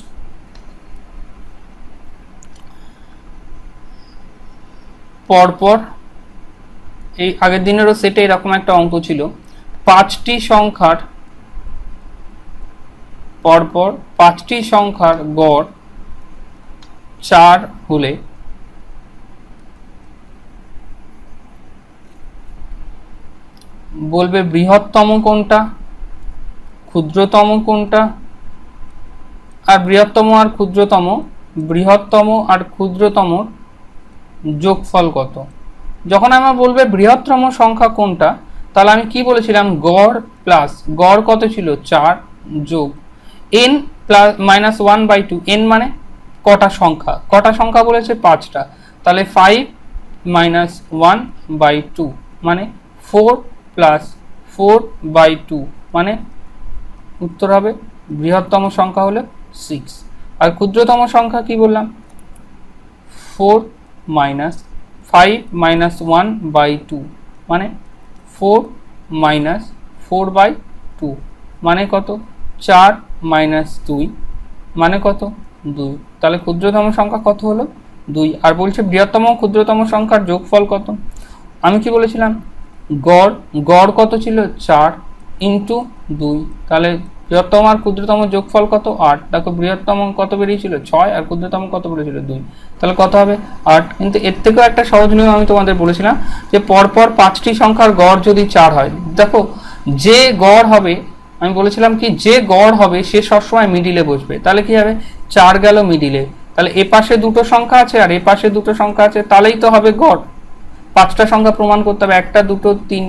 পরপর, এই আগের দিনেরও সেটে এরকম একটা অঙ্ক ছিল, 5টি সংখ্যার পরপর 5টি সংখ্যার গড় 4 হলে বলবে বৃহত্তম কোনটা, ক্ষুদ্রতম কোনটা, আর বৃহত্তম আর ক্ষুদ্রতম যোগফল কত। যখন আমরা বলবে বৃহত্তম সংখ্যা কোনটা, তাহলে আমি কি বলেছিলাম? গড় প্লাস, গড় কত ছিল? 4 যোগ n প্লাস -1/2, n মানে কটা সংখ্যা বলেছে? 5টা, তাহলে 5 - 1/2 মানে 4 + 4/2, মানে উত্তর হবে বৃহত্তম সংখ্যা হলো 6। আর ক্ষুদ্রতম সংখ্যা কি বললাম? 5 - 1/2 মানে 4 - 4/2 মানে কত? 4 - 2 মানে কত? 2। তাহলে ক্ষুদ্রতম সংখ্যা কত হলো? 2। আর বলছে বৃহত্তম ও ক্ষুদ্রতম সংখ্যার যোগফল কত? আমি কি বলেছিলাম? গড় কত ছিল? 4 ইন্টু 2, তাহলে বৃহত্তম আর ক্ষুদ্রতম যোগফল কত? 8। দেখো বৃহত্তম কত বেরিয়েছিল? 6, আর ক্ষুদ্রতম কত বেরিয়েছিল? 2। তাহলে কত হবে? 8। কিন্তু এর থেকেও একটা সহজ নিয়ম আমি তোমাদের বলেছিলাম যে পরপর 5টি সংখ্যার গড় যদি 4 হয়, দেখো যে গড় হবে, আমি বলেছিলাম কি যে গড় হবে সে সবসময় মিডিলে বসবে। তাহলে কি হবে? 4 গেল মিডিলে, তাহলে এ পাশে দুটো সংখ্যা আছে আর এ পাশে দুটো সংখ্যা আছে, তাহলেই তো হবে গড়। 5টা সংখ্যা প্রমাণ করতে হবে, 1 2 3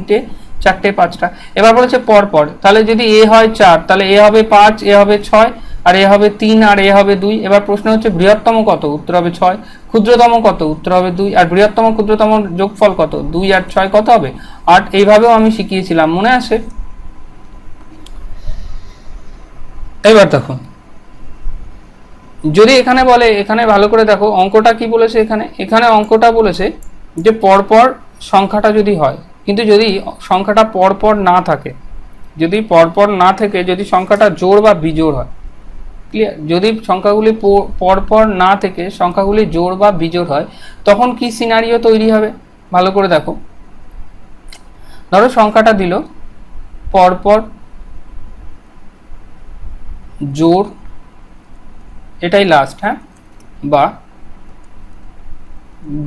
চারটে 5টা। এবার বলেছে পরপর, তাহলে যদি এ হয় 4 তাহলে এ হবে 5, এ হবে 6, আর এ হবে 3, আর এ হবে 2। এবার প্রশ্ন হচ্ছে বৃহত্তম কত, উত্তর হবে 6। ক্ষুদ্রতম কত, উত্তর হবে 2। আর বৃহত্তম ক্ষুদ্রতম যোগফল কত, 2 আর 6 কত হবে 8। এইভাবেও আমি শিখিয়েছিলাম, মনে আছে? এবার দেখো, যদি এখানে বলে, এখানে ভালো করে দেখো অঙ্কটা কি বলেছে। এখানে অঙ্কটা বলেছে যে পরপর সংখ্যাটা যদি হয়, কিন্তু যদি সংখ্যাটা পরপর না থাকে, যদি পরপর না থেকে যদি সংখ্যাটা জোড় বা বিজোড় হয়, ক্লিয়ার? যদি সংখ্যাগুলি পরপর না থেকে সংখ্যাগুলি জোড় বা বিজোড় হয়, তখন কি সিনারিও তৈরি হবে ভালো করে দেখো। ধরো সংখ্যাটা দিল পরপর জোড়, এটাই লাস্ট, হ্যাঁ, বা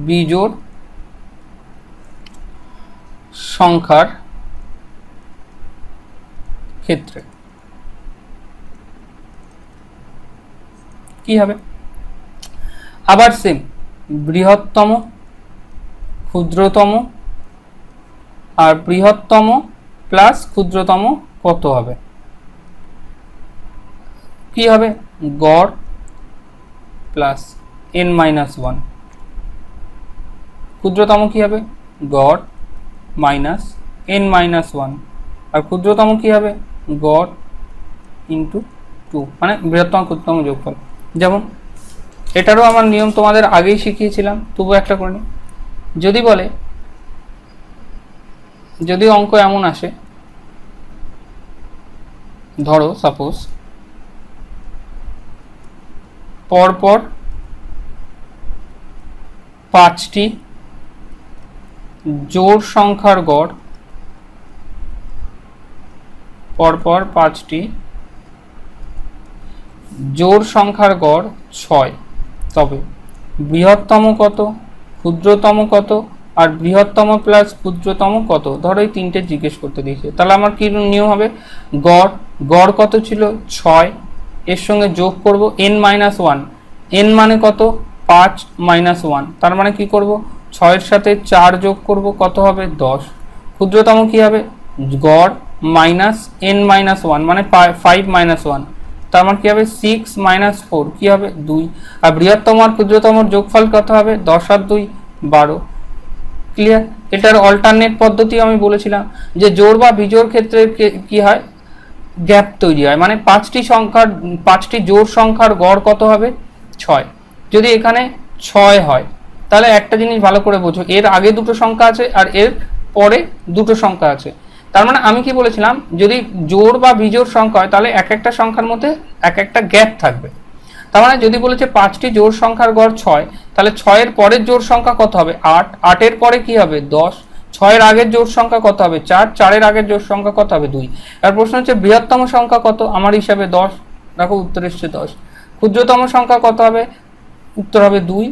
বিজোড় সংখ্যার ক্ষেত্রে কি হবে? আবার সেম, বৃহত্তম, ক্ষুদ্রতম, আর বৃহত্তম প্লাস ক্ষুদ্রতম কত হবে? কি হবে? গড় প্লাস n-1। ক্ষুদ্রতম কি হবে? গড় মাইনাস n-1। আর ক্ষুদ্রতম কি হবে? গড় ইন্টু 2, মানে বৃহত্তম ক্ষুদ্রতম যোগফল। যেমন এটারও আমার নিয়ম তোমাদের আগেই শিখিয়েছিলাম, তবু একটা করে নিই। যদি বলে, যদি অঙ্ক এমন আসে, ধরো সাপোজ পরপর 5টি জোড় সংখ্যার গড়, পরপর 5টি জোড় সংখ্যার গড় 6, তবে বৃহত্তম কত, ক্ষুদ্রতম কত, আর বৃহত্তম প্লাস ক্ষুদ্রতম কত? ধরো এই তিনটে জিজ্ঞেস করতে দিয়েছে, তাহলে আমার কি নিয়ম হবে? গড়, গড় কত ছিল? 6, এর সঙ্গে যোগ করব n-1। n মানে কত? 5 - 1, তার মানে কি করব? 6 এর সাথে 4 যোগ করব, কত হবে? 10। ক্ষুদ্রতম কি হবে? গড় মাইনাস n-1, মানে 5 - 1, তার মানে কি হবে? 6 - 4 কি হবে? 2। আর বৃহত্তম আর ক্ষুদ্রতম যোগফল কত হবে? 10 আর 2 12। ক্লিয়ার? এটার অল্টারনেট পদ্ধতি আমি বলেছিলাম যে জোড় বা বিজোড় ক্ষেত্রে কি হয়? গ্যাপ তৈরি হয়, মানে 5টি জোড় সংখ্যার গড় কত হবে? 6। যদি এখানে 6 হয়, তাহলে একটা জিনিস ভালো করে বোঝো, এর আগে দুটো সংখ্যা আছে আর এর পরে দুটো সংখ্যা আছে। তার মানে আমি কি বলেছিলাম, যদি জোড় বা বিজোড় সংখ্যা হয় তাহলে এক একটা সংখ্যার মধ্যে এক একটা গ্যাপ থাকবে। তার মানে যদি বলেছে 5টি জোড় সংখ্যার গড় 6, তাহলে 6 এর পরের জোড় সংখ্যা কত হবে? 8, 8 এর পরে কি হবে? 10, 6 এর আগের জোড় সংখ্যা কত হবে? 4, 4 এর আগের জোড় সংখ্যা কত হবে? 2। আর প্রশ্ন হচ্ছে বৃহত্তম সংখ্যা কত? আমার হিসাবে 10, দেখো উত্তর এসছে 10। ক্ষুদ্রতম সংখ্যা কত হবে? উত্তর হবে 2,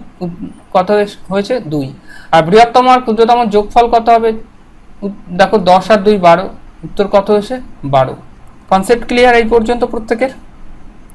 কত হয়েছে? 2। আর বৃহত্তম আর ক্ষুদ্রতম যোগফল কত হবে? দেখো 10 আর 2 12, উত্তর কত হয়েছে? 12। কনসেপ্ট ক্লিয়ার এই পর্যন্ত প্রত্যেকের?